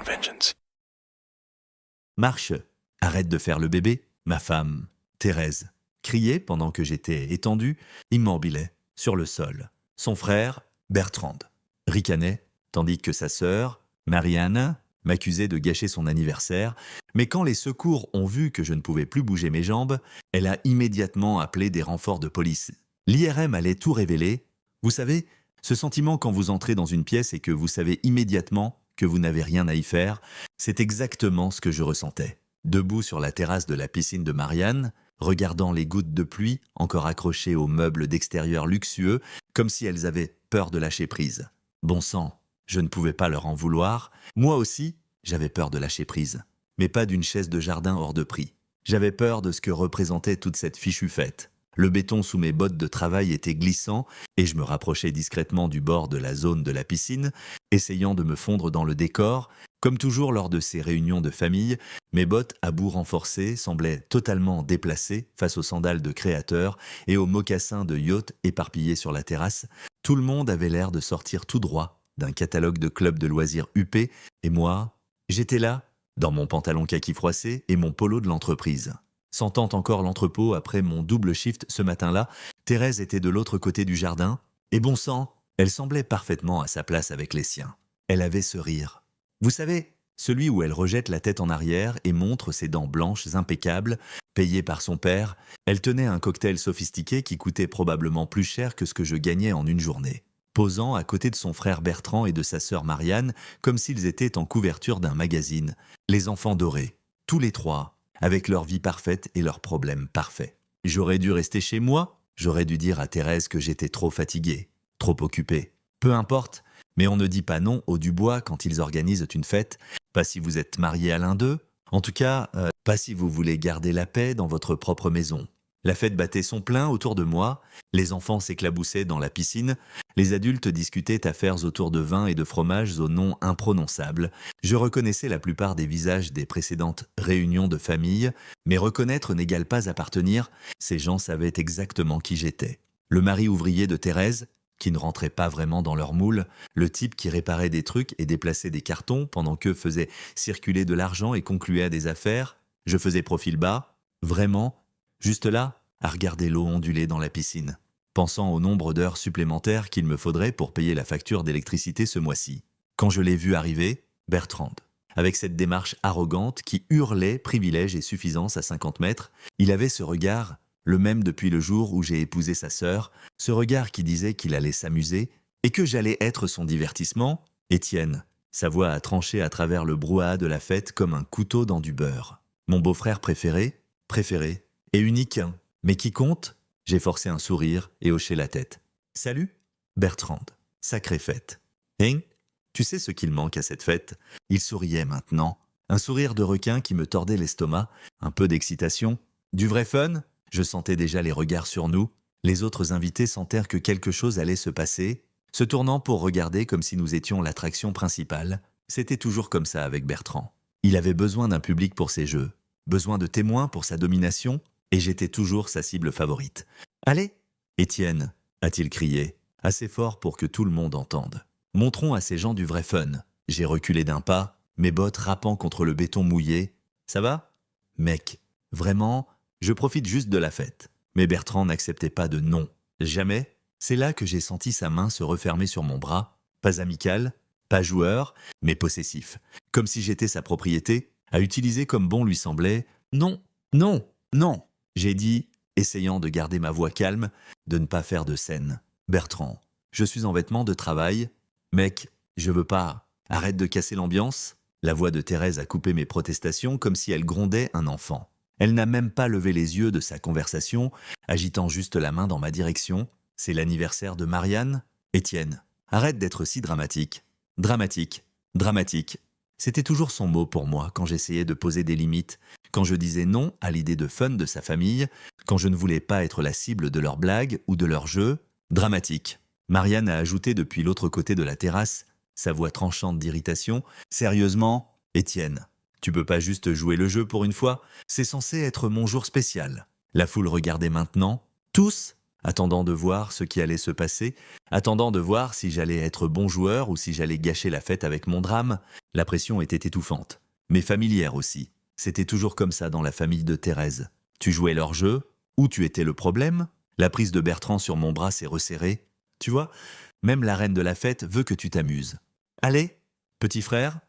vengeance. Marche, arrête de faire le bébé, ma femme, Thérèse, criait pendant que j'étais étendu, immobile, sur le sol. Son frère, Bertrand, ricanait, tandis que sa sœur, Marianne, m'accusait de gâcher son anniversaire, mais quand les secours ont vu que je ne pouvais plus bouger mes jambes, elle a immédiatement appelé des renforts de police. L'IRM allait tout révéler. Vous savez, ce sentiment quand vous entrez dans une pièce et que vous savez immédiatement que vous n'avez rien à y faire, c'est exactement ce que je ressentais. Debout sur la terrasse de la piscine de Marianne, regardant les gouttes de pluie encore accrochées aux meubles d'extérieur luxueux, comme si elles avaient peur de lâcher prise. Bon sang, je ne pouvais pas leur en vouloir. Moi aussi, j'avais peur de lâcher prise. Mais pas d'une chaise de jardin hors de prix. J'avais peur de ce que représentait toute cette fichue fête. Le béton sous mes bottes de travail était glissant et je me rapprochais discrètement du bord de la zone de la piscine, essayant de me fondre dans le décor. Comme toujours lors de ces réunions de famille, mes bottes à bout renforcé semblaient totalement déplacées face aux sandales de créateurs et aux mocassins de yacht éparpillés sur la terrasse. Tout le monde avait l'air de sortir tout droit d'un catalogue de clubs de loisirs huppés et moi, j'étais là, dans mon pantalon kaki froissé et mon polo de l'entreprise. Sentant encore l'entrepôt après mon double shift ce matin-là, Thérèse était de l'autre côté du jardin, et bon sang, elle semblait parfaitement à sa place avec les siens. Elle avait ce rire. Vous savez, celui où elle rejette la tête en arrière et montre ses dents blanches impeccables, payées par son père. Elle tenait un cocktail sophistiqué qui coûtait probablement plus cher que ce que je gagnais en une journée, posant à côté de son frère Bertrand et de sa sœur Marianne, comme s'ils étaient en couverture d'un magazine. Les enfants dorés, tous les trois, avec leur vie parfaite et leurs problèmes parfaits. J'aurais dû rester chez moi, j'aurais dû dire à Thérèse que j'étais trop fatigué, trop occupé. Peu importe, mais on ne dit pas non aux Dubois quand ils organisent une fête, pas si vous êtes marié à l'un d'eux, en tout cas, pas si vous voulez garder la paix dans votre propre maison. La fête battait son plein autour de moi, les enfants s'éclaboussaient dans la piscine, les adultes discutaient affaires autour de vin et de fromages aux noms imprononçables. Je reconnaissais la plupart des visages des précédentes réunions de famille, mais reconnaître n'égale pas appartenir, ces gens savaient exactement qui j'étais. Le mari ouvrier de Thérèse, qui ne rentrait pas vraiment dans leur moule, le type qui réparait des trucs et déplaçait des cartons pendant qu'eux faisaient circuler de l'argent et concluaient à des affaires, je faisais profil bas, vraiment, juste là, à regarder l'eau onduler dans la piscine, pensant au nombre d'heures supplémentaires qu'il me faudrait pour payer la facture d'électricité ce mois-ci. Quand je l'ai vu arriver, Bertrand, avec cette démarche arrogante qui hurlait privilège et suffisance à 50 mètres, il avait ce regard, le même depuis le jour où j'ai épousé sa sœur, ce regard qui disait qu'il allait s'amuser et que j'allais être son divertissement. Étienne, sa voix a tranché à travers le brouhaha de la fête comme un couteau dans du beurre. Mon beau-frère préféré, et unique, mais qui compte? J'ai forcé un sourire et hoché la tête. Salut, Bertrand, sacrée fête. Hein? Tu sais ce qu'il manque à cette fête? Il souriait maintenant. Un sourire de requin qui me tordait l'estomac, un peu d'excitation. Du vrai fun? Je sentais déjà les regards sur nous. Les autres invités sentèrent que quelque chose allait se passer, se tournant pour regarder comme si nous étions l'attraction principale. C'était toujours comme ça avec Bertrand. Il avait besoin d'un public pour ses jeux, besoin de témoins pour sa domination, et j'étais toujours sa cible favorite. « Allez, Étienne !» a-t-il crié, assez fort pour que tout le monde entende. « Montrons à ces gens du vrai fun. » J'ai reculé d'un pas, mes bottes rappant contre le béton mouillé. « Ça va ?»« Mec, vraiment, je profite juste de la fête. » Mais Bertrand n'acceptait pas de non. Jamais. C'est là que j'ai senti sa main se refermer sur mon bras. Pas amical, pas joueur, mais possessif. Comme si j'étais sa propriété, à utiliser comme bon lui semblait. « Non, non, non !» J'ai dit, essayant de garder ma voix calme, de ne pas faire de scène. « Bertrand, je suis en vêtements de travail. Mec, je veux pas. Arrête de casser l'ambiance. » La voix de Thérèse a coupé mes protestations comme si elle grondait un enfant. Elle n'a même pas levé les yeux de sa conversation, agitant juste la main dans ma direction. « C'est l'anniversaire de Marianne? Étienne, arrête d'être si dramatique. Dramatique, dramatique. » C'était toujours son mot pour moi quand j'essayais de poser des limites, quand je disais non à l'idée de fun de sa famille, quand je ne voulais pas être la cible de leurs blagues ou de leurs jeux. Dramatique. Marianne a ajouté depuis l'autre côté de la terrasse, sa voix tranchante d'irritation. « Sérieusement, Étienne, tu peux pas juste jouer le jeu pour une fois? C'est censé être mon jour spécial. » La foule regardait maintenant, tous, attendant de voir ce qui allait se passer, attendant de voir si j'allais être bon joueur ou si j'allais gâcher la fête avec mon drame. La pression était étouffante, mais familière aussi. C'était toujours comme ça dans la famille de Thérèse. Tu jouais leur jeu, ou tu étais le problème. La prise de Bertrand sur mon bras s'est resserrée. Tu vois, même la reine de la fête veut que tu t'amuses. Allez, petit frère,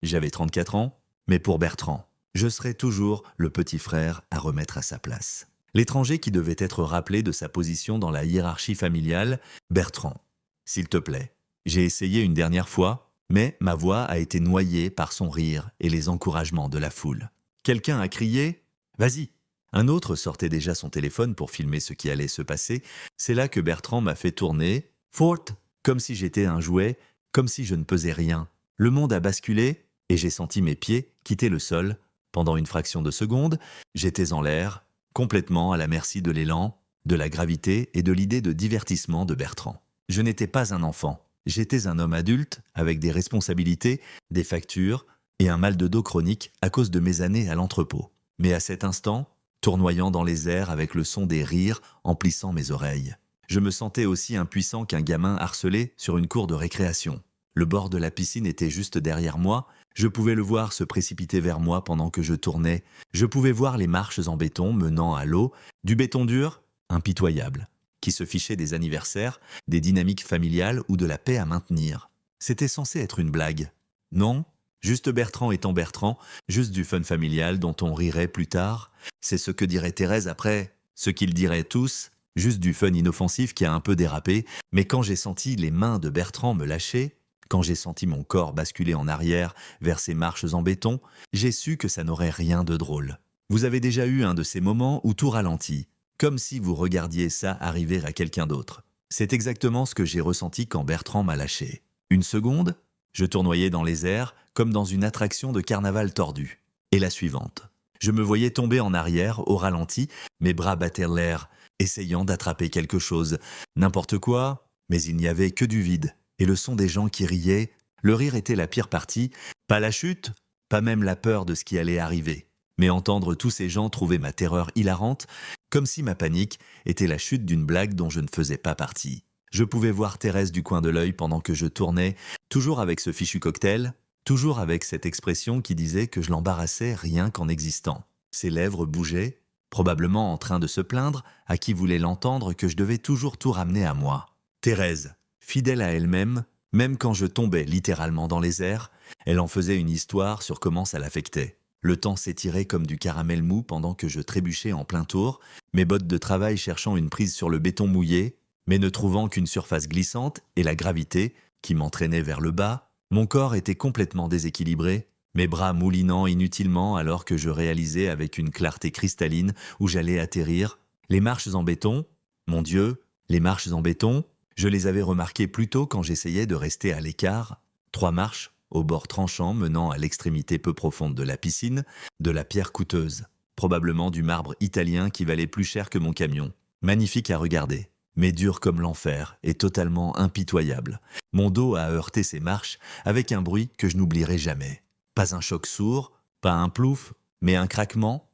j'avais 34 ans, mais pour Bertrand, je serai toujours le petit frère à remettre à sa place. L'étranger qui devait être rappelé de sa position dans la hiérarchie familiale, Bertrand. S'il te plaît, j'ai essayé une dernière fois, mais ma voix a été noyée par son rire et les encouragements de la foule. Quelqu'un a crié « Vas-y !» Un autre sortait déjà son téléphone pour filmer ce qui allait se passer. C'est là que Bertrand m'a fait tourner, forte, comme si j'étais un jouet, comme si je ne pesais rien. Le monde a basculé et j'ai senti mes pieds quitter le sol. Pendant une fraction de seconde, j'étais en l'air, complètement à la merci de l'élan, de la gravité et de l'idée de divertissement de Bertrand. Je n'étais pas un enfant, j'étais un homme adulte avec des responsabilités, des factures et un mal de dos chronique à cause de mes années à l'entrepôt. Mais à cet instant, tournoyant dans les airs avec le son des rires emplissant mes oreilles, je me sentais aussi impuissant qu'un gamin harcelé sur une cour de récréation. Le bord de la piscine était juste derrière moi, je pouvais le voir se précipiter vers moi pendant que je tournais, je pouvais voir les marches en béton menant à l'eau, du béton dur, impitoyable, qui se fichait des anniversaires, des dynamiques familiales ou de la paix à maintenir. C'était censé être une blague. Non, juste Bertrand étant Bertrand, juste du fun familial dont on rirait plus tard. C'est ce que dirait Thérèse après, ce qu'ils diraient tous, juste du fun inoffensif qui a un peu dérapé, mais quand j'ai senti les mains de Bertrand me lâcher, quand j'ai senti mon corps basculer en arrière vers ces marches en béton, j'ai su que ça n'aurait rien de drôle. Vous avez déjà eu un de ces moments où tout ralentit, comme si vous regardiez ça arriver à quelqu'un d'autre. C'est exactement ce que j'ai ressenti quand Bertrand m'a lâché. Une seconde, je tournoyais dans les airs comme dans une attraction de carnaval tordu. Et la suivante. Je me voyais tomber en arrière, au ralenti, mes bras battaient l'air, essayant d'attraper quelque chose. N'importe quoi, mais il n'y avait que du vide. Et le son des gens qui riaient, le rire était la pire partie, pas la chute, pas même la peur de ce qui allait arriver. Mais entendre tous ces gens trouver ma terreur hilarante, comme si ma panique était la chute d'une blague dont je ne faisais pas partie. Je pouvais voir Thérèse du coin de l'œil pendant que je tournais, toujours avec ce fichu cocktail, toujours avec cette expression qui disait que je l'embarrassais rien qu'en existant. Ses lèvres bougeaient, probablement en train de se plaindre à qui voulait l'entendre que je devais toujours tout ramener à moi. Thérèse, fidèle à elle-même, même quand je tombais littéralement dans les airs, elle en faisait une histoire sur comment ça l'affectait. Le temps s'étirait comme du caramel mou pendant que je trébuchais en plein tour, mes bottes de travail cherchant une prise sur le béton mouillé, mais ne trouvant qu'une surface glissante et la gravité qui m'entraînait vers le bas. Mon corps était complètement déséquilibré, mes bras moulinant inutilement alors que je réalisais avec une clarté cristalline où j'allais atterrir. Les marches en béton, mon Dieu, les marches en béton, je les avais remarquées plus tôt quand j'essayais de rester à l'écart. 3 marches, au bord tranchant menant à l'extrémité peu profonde de la piscine, de la pierre coûteuse, probablement du marbre italien qui valait plus cher que mon camion. Magnifique à regarder, mais dur comme l'enfer et totalement impitoyable. Mon dos a heurté ces marches avec un bruit que je n'oublierai jamais. Pas un choc sourd, pas un plouf, mais un craquement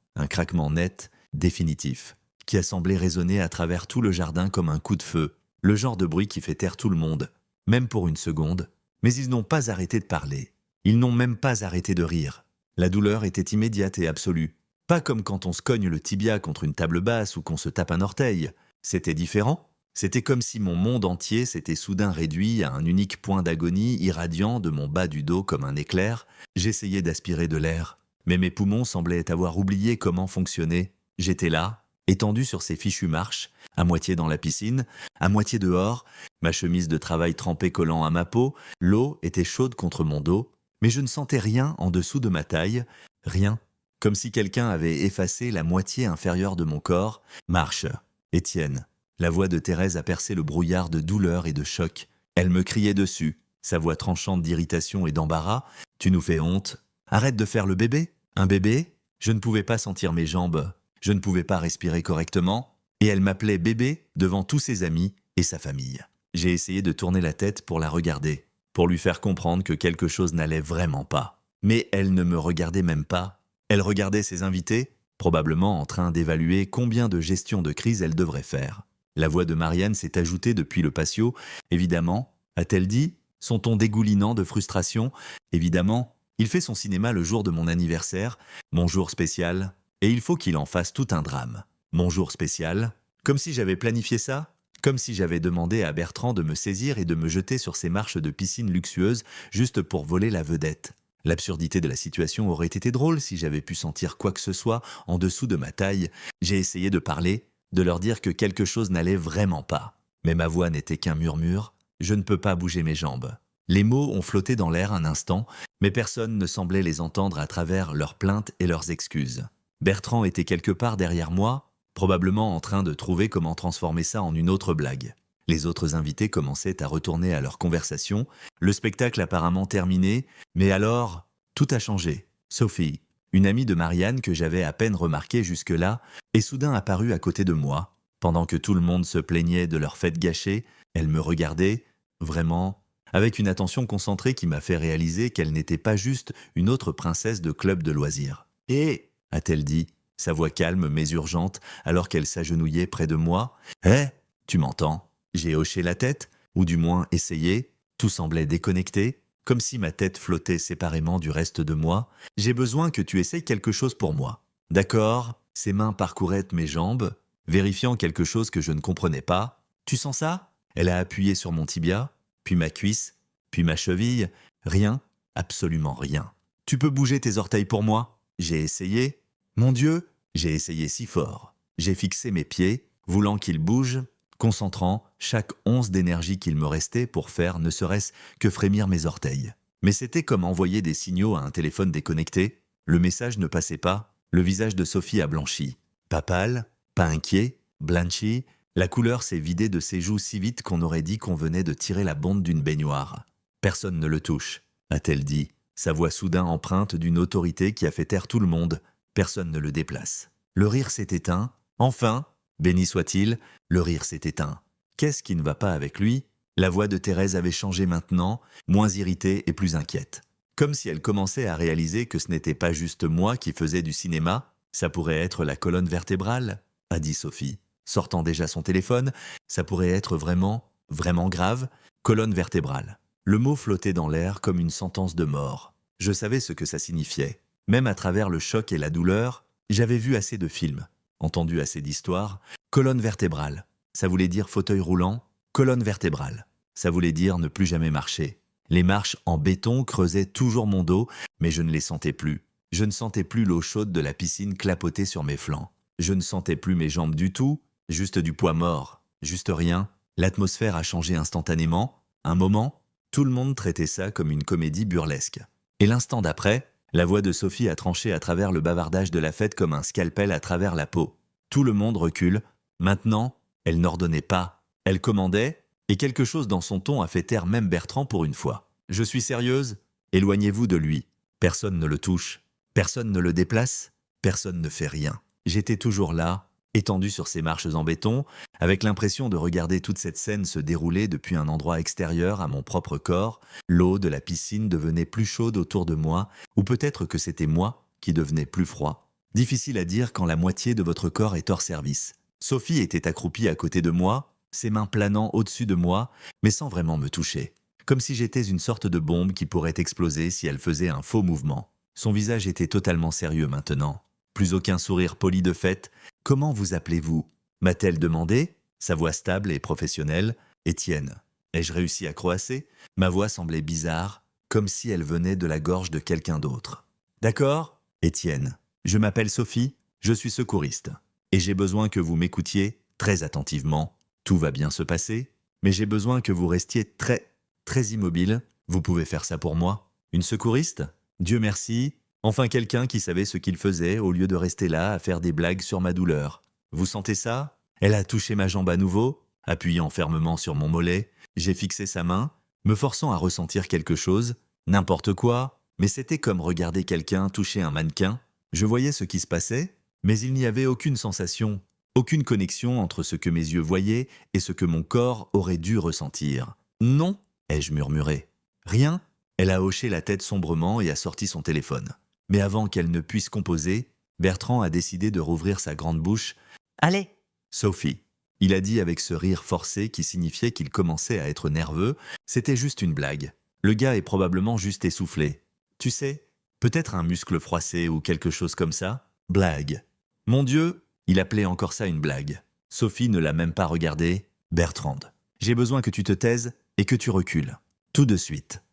net, définitif, qui a semblé résonner à travers tout le jardin comme un coup de feu, le genre de bruit qui fait taire tout le monde, même pour une seconde. Mais ils n'ont pas arrêté de parler. Ils n'ont même pas arrêté de rire. La douleur était immédiate et absolue. Pas comme quand on se cogne le tibia contre une table basse ou qu'on se tape un orteil. C'était différent. C'était comme si mon monde entier s'était soudain réduit à un unique point d'agonie irradiant de mon bas du dos comme un éclair. J'essayais d'aspirer de l'air, mais mes poumons semblaient avoir oublié comment fonctionner. J'étais là, étendu sur ces fichues marches, à moitié dans la piscine, à moitié dehors, ma chemise de travail trempée collant à ma peau, l'eau était chaude contre mon dos, mais je ne sentais rien en dessous de ma taille, rien, comme si quelqu'un avait effacé la moitié inférieure de mon corps. Marche, Étienne. La voix de Thérèse a percé le brouillard de douleur et de choc. Elle me criait dessus, sa voix tranchante d'irritation et d'embarras. « Tu nous fais honte. Arrête de faire le bébé. Un bébé ?» Je ne pouvais pas sentir mes jambes. Je ne pouvais pas respirer correctement. Et elle m'appelait bébé devant tous ses amis et sa famille. J'ai essayé de tourner la tête pour la regarder, pour lui faire comprendre que quelque chose n'allait vraiment pas. Mais elle ne me regardait même pas. Elle regardait ses invités, probablement en train d'évaluer combien de gestions de crise elle devrait faire. La voix de Marianne s'est ajoutée depuis le patio. Évidemment, a-t-elle dit, son ton dégoulinant de frustration. Évidemment, il fait son cinéma le jour de mon anniversaire, mon jour spécial, et il faut qu'il en fasse tout un drame. Mon jour spécial, comme si j'avais planifié ça, comme si j'avais demandé à Bertrand de me saisir et de me jeter sur ces marches de piscine luxueuses juste pour voler la vedette. L'absurdité de la situation aurait été drôle si j'avais pu sentir quoi que ce soit en dessous de ma taille. J'ai essayé de parler, de leur dire que quelque chose n'allait vraiment pas. Mais ma voix n'était qu'un murmure, je ne peux pas bouger mes jambes. Les mots ont flotté dans l'air un instant, mais personne ne semblait les entendre à travers leurs plaintes et leurs excuses. Bertrand était quelque part derrière moi, probablement en train de trouver comment transformer ça en une autre blague. Les autres invités commençaient à retourner à leur conversation, le spectacle apparemment terminé, mais alors, tout a changé. Sophie, une amie de Marianne que j'avais à peine remarquée jusque-là, est soudain apparue à côté de moi. Pendant que tout le monde se plaignait de leur fête gâchée, elle me regardait, vraiment, avec une attention concentrée qui m'a fait réaliser qu'elle n'était pas juste une autre princesse de club de loisirs. « Et a-t-elle dit, sa voix calme mais urgente, alors qu'elle s'agenouillait près de moi. « Hé, tu m'entends ?» J'ai hoché la tête, ou du moins essayé. Tout semblait déconnecté, comme si ma tête flottait séparément du reste de moi. « J'ai besoin que tu essayes quelque chose pour moi. » D'accord, ses mains parcouraient mes jambes, vérifiant quelque chose que je ne comprenais pas. « Tu sens ça ?» Elle a appuyé sur mon tibia, puis ma cuisse, puis ma cheville. Rien, absolument rien. « Tu peux bouger tes orteils pour moi ?» J'ai essayé. Mon Dieu, j'ai essayé si fort. J'ai fixé mes pieds, voulant qu'ils bougent, concentrant chaque once d'énergie qu'il me restait pour faire ne serait-ce que frémir mes orteils. Mais c'était comme envoyer des signaux à un téléphone déconnecté. Le message ne passait pas, le visage de Sophie a blanchi. Pas pâle, pas inquiet, blanchi, la couleur s'est vidée de ses joues si vite qu'on aurait dit qu'on venait de tirer la bonde d'une baignoire. « Personne ne le touche », a-t-elle dit, sa voix soudain empreinte d'une autorité qui a fait taire tout le monde. Personne ne le déplace. Le rire s'est éteint. Enfin, béni soit-il, le rire s'est éteint. Qu'est-ce qui ne va pas avec lui ? La voix de Thérèse avait changé maintenant, moins irritée et plus inquiète. Comme si elle commençait à réaliser que ce n'était pas juste moi qui faisais du cinéma, ça pourrait être la colonne vertébrale, a dit Sophie, sortant déjà son téléphone. Ça pourrait être vraiment, vraiment grave, colonne vertébrale. Le mot flottait dans l'air comme une sentence de mort. Je savais ce que ça signifiait. Même à travers le choc et la douleur, j'avais vu assez de films, entendu assez d'histoires. Colonne vertébrale, ça voulait dire fauteuil roulant. Colonne vertébrale, ça voulait dire ne plus jamais marcher. Les marches en béton creusaient toujours mon dos, mais je ne les sentais plus. Je ne sentais plus l'eau chaude de la piscine clapoter sur mes flancs. Je ne sentais plus mes jambes du tout, juste du poids mort, juste rien. L'atmosphère a changé instantanément. Un moment, tout le monde traitait ça comme une comédie burlesque. Et l'instant d'après, la voix de Sophie a tranché à travers le bavardage de la fête comme un scalpel à travers la peau. Tout le monde recule. Maintenant, elle n'ordonnait pas. Elle commandait, et quelque chose dans son ton a fait taire même Bertrand pour une fois. « Je suis sérieuse ? Éloignez-vous de lui. Personne ne le touche. Personne ne le déplace. Personne ne fait rien. » J'étais toujours là, étendu sur ces marches en béton, avec l'impression de regarder toute cette scène se dérouler depuis un endroit extérieur à mon propre corps. L'eau de la piscine devenait plus chaude autour de moi, ou peut-être que c'était moi qui devenais plus froid. Difficile à dire quand la moitié de votre corps est hors service. Sophie était accroupie à côté de moi, ses mains planant au-dessus de moi, mais sans vraiment me toucher. Comme si j'étais une sorte de bombe qui pourrait exploser si elle faisait un faux mouvement. Son visage était totalement sérieux maintenant. Plus aucun sourire poli de fête. « Comment vous appelez-vous » m'a-t-elle demandé, sa voix stable et professionnelle. « Étienne. » Ai-je réussi à croasser ? Ma voix semblait bizarre, comme si elle venait de la gorge de quelqu'un d'autre. « D'accord, Étienne. Je m'appelle Sophie, je suis secouriste. Et j'ai besoin que vous m'écoutiez très attentivement. Tout va bien se passer, mais j'ai besoin que vous restiez très immobile. Vous pouvez faire ça pour moi ? Une secouriste ? Dieu merci. Enfin quelqu'un qui savait ce qu'il faisait au lieu de rester là à faire des blagues sur ma douleur. Vous sentez ça ? Elle a touché ma jambe à nouveau, appuyant fermement sur mon mollet. J'ai fixé sa main, me forçant à ressentir quelque chose, n'importe quoi, mais c'était comme regarder quelqu'un toucher un mannequin. Je voyais ce qui se passait, mais il n'y avait aucune sensation, aucune connexion entre ce que mes yeux voyaient et ce que mon corps aurait dû ressentir. « Non » ai-je murmuré. « Rien ?» Elle a hoché la tête sombrement et a sorti son téléphone. Mais avant qu'elle ne puisse composer, Bertrand a décidé de rouvrir sa grande bouche. Allez, Sophie. Il a dit avec ce rire forcé qui signifiait qu'il commençait à être nerveux. C'était juste une blague. Le gars est probablement juste essoufflé. Tu sais, peut-être un muscle froissé ou quelque chose comme ça. Blague. Mon Dieu, il appelait encore ça une blague. Sophie ne l'a même pas regardé. Bertrand. J'ai besoin que tu te taises et que tu recules. Tout de suite.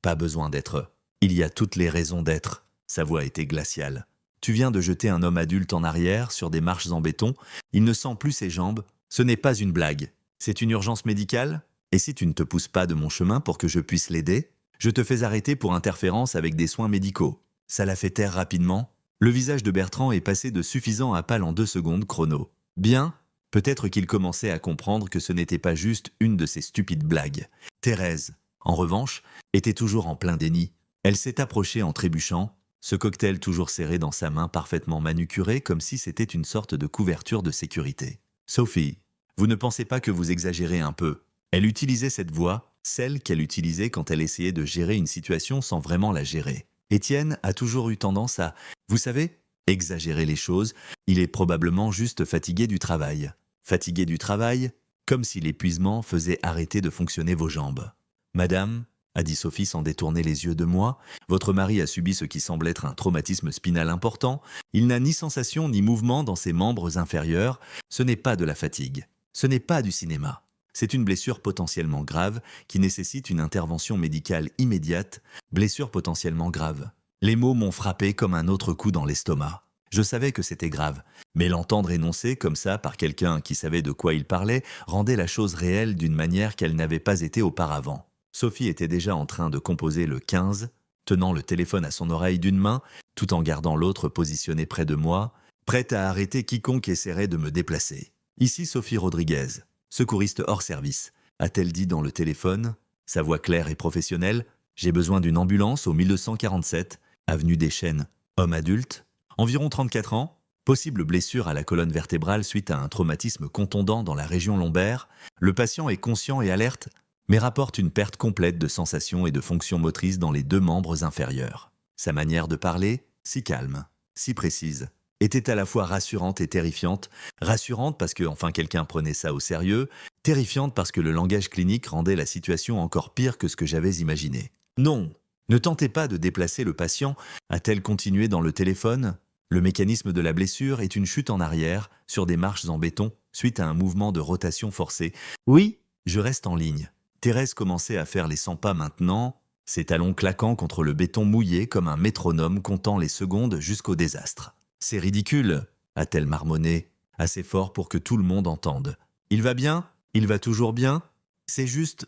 Pas besoin d'être. Il y a toutes les raisons d'être. Sa voix était glaciale. Tu viens de jeter un homme adulte en arrière sur des marches en béton. Il ne sent plus ses jambes. Ce n'est pas une blague. C'est une urgence médicale. Et si tu ne te pousses pas de mon chemin pour que je puisse l'aider, je te fais arrêter pour interférence avec des soins médicaux. Ça l'a fait taire rapidement. Le visage de Bertrand est passé de suffisant à pâle en 2 secondes chrono. Bien, peut-être qu'il commençait à comprendre que ce n'était pas juste une de ces stupides blagues. Thérèse, en revanche, était toujours en plein déni. Elle s'est approchée en trébuchant, ce cocktail toujours serré dans sa main parfaitement manucurée comme si c'était une sorte de couverture de sécurité. Sophie, vous ne pensez pas que vous exagérez un peu? Elle utilisait cette voix, celle qu'elle utilisait quand elle essayait de gérer une situation sans vraiment la gérer. Étienne a toujours eu tendance à, vous savez, exagérer les choses. Il est probablement juste fatigué du travail. Fatigué du travail, comme si l'épuisement faisait arrêter de fonctionner vos jambes. Madame, a dit Sophie sans détourner les yeux de moi, votre mari a subi ce qui semble être un traumatisme spinal important. Il n'a ni sensation ni mouvement dans ses membres inférieurs. Ce n'est pas de la fatigue. Ce n'est pas du cinéma. C'est une blessure potentiellement grave qui nécessite une intervention médicale immédiate. Blessure potentiellement grave. Les mots m'ont frappé comme un autre coup dans l'estomac. Je savais que c'était grave, mais l'entendre énoncé comme ça par quelqu'un qui savait de quoi il parlait rendait la chose réelle d'une manière qu'elle n'avait pas été auparavant. Sophie était déjà en train de composer le 15, tenant le téléphone à son oreille d'une main, tout en gardant l'autre positionnée près de moi, prête à arrêter quiconque essaierait de me déplacer. Ici Sophie Rodriguez, secouriste hors service, a-t-elle dit dans le téléphone, sa voix claire et professionnelle. J'ai besoin d'une ambulance au 1247, avenue des Chênes. Homme adulte, environ 34 ans, possible blessure à la colonne vertébrale suite à un traumatisme contondant dans la région lombaire. Le patient est conscient et alerte, mais rapporte une perte complète de sensations et de fonctions motrices dans les 2 membres inférieurs. Sa manière de parler, si calme, si précise, était à la fois rassurante et terrifiante. Rassurante parce que enfin quelqu'un prenait ça au sérieux, terrifiante parce que le langage clinique rendait la situation encore pire que ce que j'avais imaginé. Non, ne tentez pas de déplacer le patient, a-t-elle continué dans le téléphone. Le mécanisme de la blessure est une chute en arrière, sur des marches en béton, suite à un mouvement de rotation forcé. Oui, je reste en ligne. Thérèse commençait à faire les 100 pas maintenant, ses talons claquant contre le béton mouillé comme un métronome comptant les secondes jusqu'au désastre. C'est ridicule, a-t-elle marmonné, assez fort pour que tout le monde entende. Il va bien? Il va toujours bien? C'est juste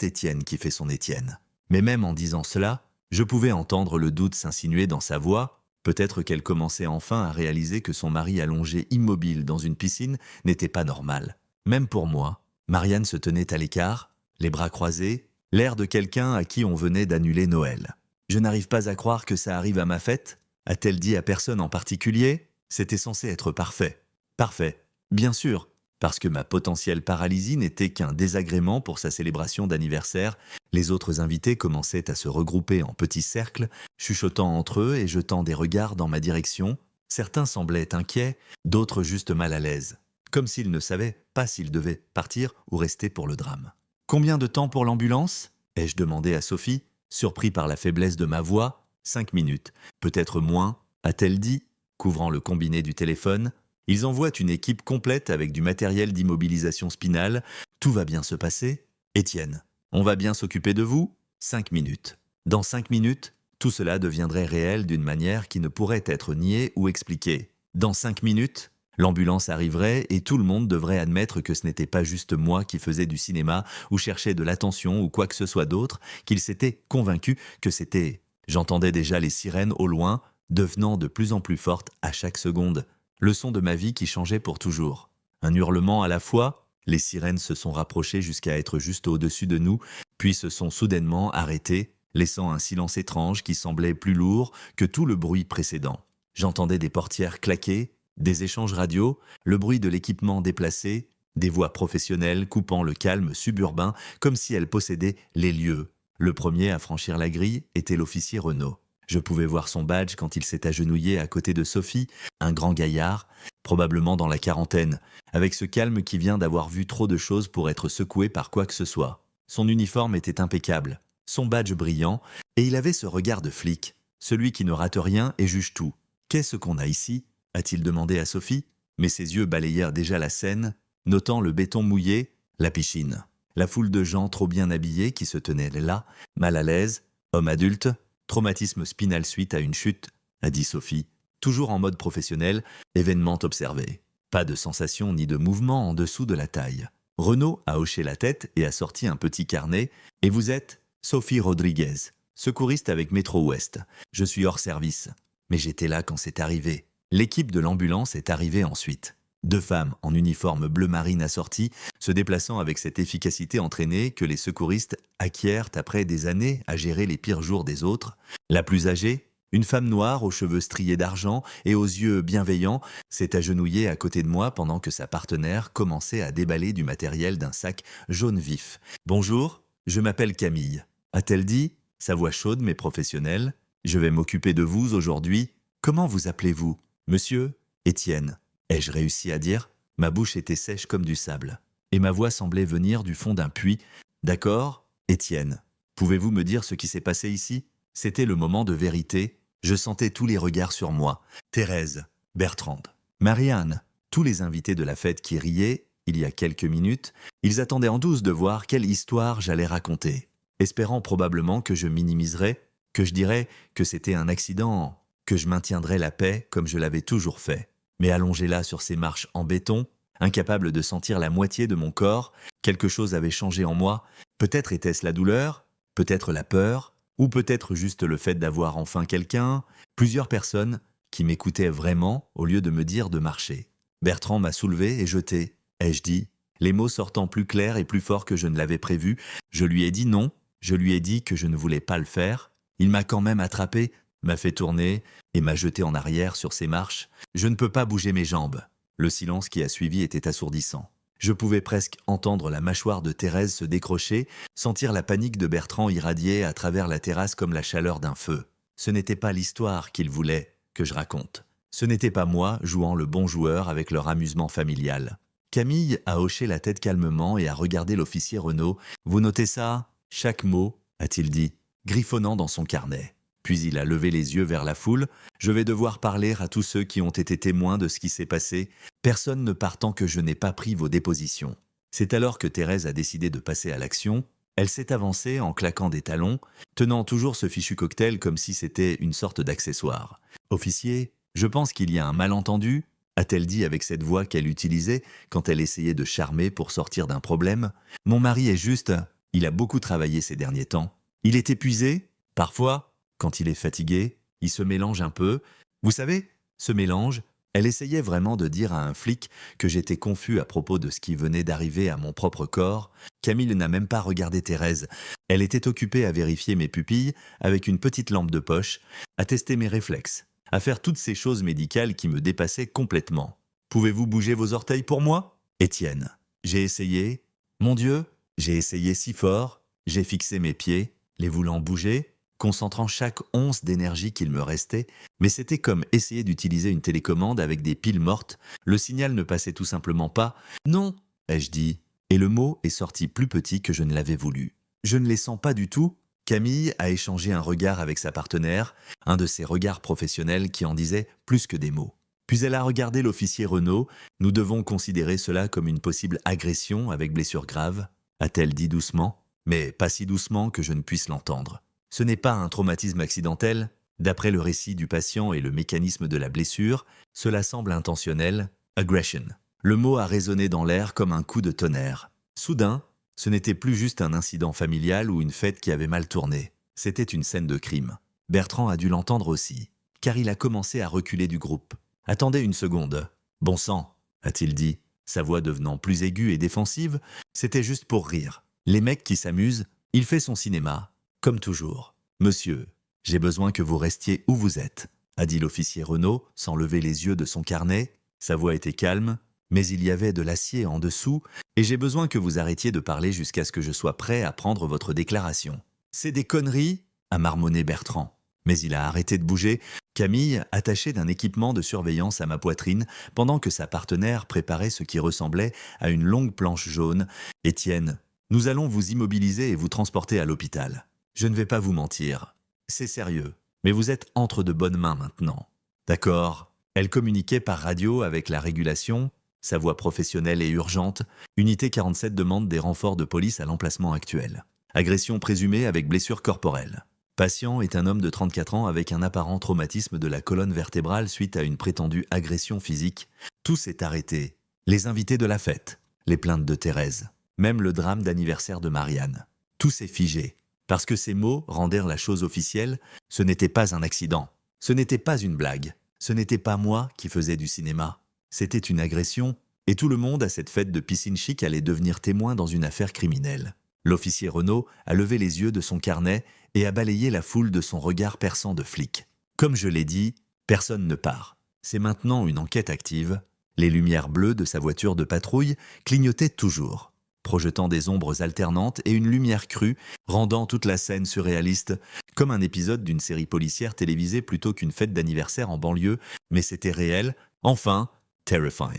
Étienne qui fait son Étienne. Mais même en disant cela, je pouvais entendre le doute s'insinuer dans sa voix. Peut-être qu'elle commençait enfin à réaliser que son mari allongé immobile dans une piscine n'était pas normal. Même pour moi, Marianne se tenait à l'écart, les bras croisés, l'air de quelqu'un à qui on venait d'annuler Noël. « Je n'arrive pas à croire que ça arrive à ma fête ?» a-t-elle dit à personne en particulier. C'était censé être parfait. Parfait, bien sûr, parce que ma potentielle paralysie n'était qu'un désagrément pour sa célébration d'anniversaire. Les autres invités commençaient à se regrouper en petits cercles, chuchotant entre eux et jetant des regards dans ma direction. Certains semblaient inquiets, d'autres juste mal à l'aise, comme s'ils ne savaient pas s'ils devaient partir ou rester pour le drame. « Combien de temps pour l'ambulance ?» ai-je demandé à Sophie, surpris par la faiblesse de ma voix. 5 minutes, peut-être moins, a-t-elle dit, couvrant le combiné du téléphone. Ils envoient une équipe complète avec du matériel d'immobilisation spinale. Tout va bien se passer. Étienne, on va bien s'occuper de vous. 5 minutes. Dans 5 minutes, tout cela deviendrait réel d'une manière qui ne pourrait être niée ou expliquée. Dans 5 minutes, l'ambulance arriverait et tout le monde devrait admettre que ce n'était pas juste moi qui faisais du cinéma ou cherchais de l'attention ou quoi que ce soit d'autre, qu'il s'était convaincu que c'était... J'entendais déjà les sirènes au loin, devenant de plus en plus fortes à chaque seconde. Le son de ma vie qui changeait pour toujours. Un hurlement à la fois, les sirènes se sont rapprochées jusqu'à être juste au-dessus de nous, puis se sont soudainement arrêtées, laissant un silence étrange qui semblait plus lourd que tout le bruit précédent. J'entendais des portières claquer, des échanges radio, le bruit de l'équipement déplacé, des voix professionnelles coupant le calme suburbain comme si elles possédaient les lieux. Le premier à franchir la grille était l'officier Renaud. Je pouvais voir son badge quand il s'est agenouillé à côté de Sophie, un grand gaillard, probablement dans la quarantaine, avec ce calme qui vient d'avoir vu trop de choses pour être secoué par quoi que ce soit. Son uniforme était impeccable, son badge brillant, et il avait ce regard de flic, celui qui ne rate rien et juge tout. « Qu'est-ce qu'on a ici ?» a-t-il demandé à Sophie, mais ses yeux balayèrent déjà la scène, notant le béton mouillé, la piscine. La foule de gens trop bien habillés qui se tenaient là, mal à l'aise, hommes adultes, traumatisme spinal suite à une chute, a dit Sophie, toujours en mode professionnel, événement observé. Pas de sensation ni de mouvement en dessous de la taille. Renaud a hoché la tête et a sorti un petit carnet. « Et vous êtes Sophie Rodriguez, secouriste avec Métro Ouest. Je suis hors service. Mais j'étais là quand c'est arrivé. L'équipe de l'ambulance est arrivée ensuite. » Deux femmes en uniforme bleu marine assorties, se déplaçant avec cette efficacité entraînée que les secouristes acquièrent après des années à gérer les pires jours des autres. La plus âgée, une femme noire aux cheveux striés d'argent et aux yeux bienveillants, s'est agenouillée à côté de moi pendant que sa partenaire commençait à déballer du matériel d'un sac jaune vif. « Bonjour, je m'appelle Camille. » a-t-elle dit, sa voix chaude mais professionnelle. « Je vais m'occuper de vous aujourd'hui. Comment vous appelez-vous ?»« Monsieur Étienne. » Ai-je réussi à dire? Ma bouche était sèche comme du sable, et ma voix semblait venir du fond d'un puits. « D'accord, Étienne. Pouvez-vous me dire ce qui s'est passé ici ?» C'était le moment de vérité. Je sentais tous les regards sur moi. Thérèse, Bertrande, Marianne, tous les invités de la fête qui riaient, il y a quelques minutes, ils attendaient en douce de voir quelle histoire j'allais raconter, espérant probablement que je minimiserais, que je dirais que c'était un accident, que je maintiendrais la paix comme je l'avais toujours fait. Mais allongé là sur ces marches en béton, incapable de sentir la moitié de mon corps, quelque chose avait changé en moi. Peut-être était-ce la douleur, peut-être la peur, ou peut-être juste le fait d'avoir enfin quelqu'un, plusieurs personnes qui m'écoutaient vraiment au lieu de me dire de marcher. Bertrand m'a soulevé et jeté, ai-je dit, les mots sortant plus clairs et plus forts que je ne l'avais prévu. Je lui ai dit non, je lui ai dit que je ne voulais pas le faire. Il m'a quand même attrapé, m'a fait tourner et m'a jeté en arrière sur ces marches. Je ne peux pas bouger mes jambes. Le silence qui a suivi était assourdissant. Je pouvais presque entendre la mâchoire de Thérèse se décrocher, sentir la panique de Bertrand irradier à travers la terrasse comme la chaleur d'un feu. Ce n'était pas l'histoire qu'il voulait que je raconte. Ce n'était pas moi jouant le bon joueur avec leur amusement familial. Camille a hoché la tête calmement et a regardé l'officier Renaud. « Vous notez ça ? Chaque mot, a-t-il dit, griffonnant dans son carnet. Puis il a levé les yeux vers la foule. « Je vais devoir parler à tous ceux qui ont été témoins de ce qui s'est passé. Personne ne part tant que je n'ai pas pris vos dépositions. » C'est alors que Thérèse a décidé de passer à l'action. Elle s'est avancée en claquant des talons, tenant toujours ce fichu cocktail comme si c'était une sorte d'accessoire. « Officier, je pense qu'il y a un malentendu, » a-t-elle dit avec cette voix qu'elle utilisait quand elle essayait de charmer pour sortir d'un problème. « Mon mari est juste... Il a beaucoup travaillé ces derniers temps. Il est épuisé, parfois... Quand il est fatigué, il se mélange un peu. Vous savez, ce mélange, elle essayait vraiment de dire à un flic que j'étais confus à propos de ce qui venait d'arriver à mon propre corps. Camille n'a même pas regardé Thérèse. Elle était occupée à vérifier mes pupilles avec une petite lampe de poche, à tester mes réflexes, à faire toutes ces choses médicales qui me dépassaient complètement. « Pouvez-vous bouger vos orteils pour moi ?» Étienne. J'ai essayé. Mon Dieu, j'ai essayé si fort. J'ai fixé mes pieds, les voulant bouger, concentrant chaque once d'énergie qu'il me restait, mais c'était comme essayer d'utiliser une télécommande avec des piles mortes. Le signal ne passait tout simplement pas. « Non !» ai-je dit, et le mot est sorti plus petit que je ne l'avais voulu. « Je ne les sens pas du tout. » Camille a échangé un regard avec sa partenaire, un de ces regards professionnels qui en disaient plus que des mots. Puis elle a regardé l'officier Renaud. « Nous devons considérer cela comme une possible agression avec blessure grave, » a-t-elle dit doucement, mais pas si doucement que je ne puisse l'entendre. Ce n'est pas un traumatisme accidentel. D'après le récit du patient et le mécanisme de la blessure, cela semble intentionnel. Aggression. Le mot a résonné dans l'air comme un coup de tonnerre. Soudain, ce n'était plus juste un incident familial ou une fête qui avait mal tourné. C'était une scène de crime. Bertrand a dû l'entendre aussi, car il a commencé à reculer du groupe. « Attendez une seconde. Bon sang, a-t-il dit, sa voix devenant plus aiguë et défensive. C'était juste pour rire. Les mecs qui s'amusent, il fait son cinéma. Comme toujours. « Monsieur, j'ai besoin que vous restiez où vous êtes, » a dit l'officier Renaud sans lever les yeux de son carnet. Sa voix était calme, mais il y avait de l'acier en dessous, et j'ai besoin que vous arrêtiez de parler jusqu'à ce que je sois prêt à prendre votre déclaration. « C'est des conneries » a marmonné Bertrand. Mais il a arrêté de bouger, Camille attachée d'un équipement de surveillance à ma poitrine pendant que sa partenaire préparait ce qui ressemblait à une longue planche jaune. Étienne, nous allons vous immobiliser et vous transporter à l'hôpital. Je ne vais pas vous mentir. C'est sérieux, mais vous êtes entre de bonnes mains maintenant. D'accord. Elle communiquait par radio avec la régulation, sa voix professionnelle et urgente. Unité 47 demande des renforts de police à l'emplacement actuel. Agression présumée avec blessure corporelle. Patient est un homme de 34 ans avec un apparent traumatisme de la colonne vertébrale suite à une prétendue agression physique. Tout s'est arrêté. Les invités de la fête, les plaintes de Thérèse, même le drame d'anniversaire de Marianne. Tout s'est figé. Parce que ces mots rendèrent la chose officielle, ce n'était pas un accident. Ce n'était pas une blague. Ce n'était pas moi qui faisais du cinéma. C'était une agression, et tout le monde à cette fête de piscine chic allait devenir témoin dans une affaire criminelle. L'officier Renaud a levé les yeux de son carnet et a balayé la foule de son regard perçant de flic. Comme je l'ai dit, personne ne part. C'est maintenant une enquête active. Les lumières bleues de sa voiture de patrouille clignotaient toujours, projetant des ombres alternantes et une lumière crue, rendant toute la scène surréaliste, comme un épisode d'une série policière télévisée plutôt qu'une fête d'anniversaire en banlieue, mais c'était réel, enfin, terrifiant.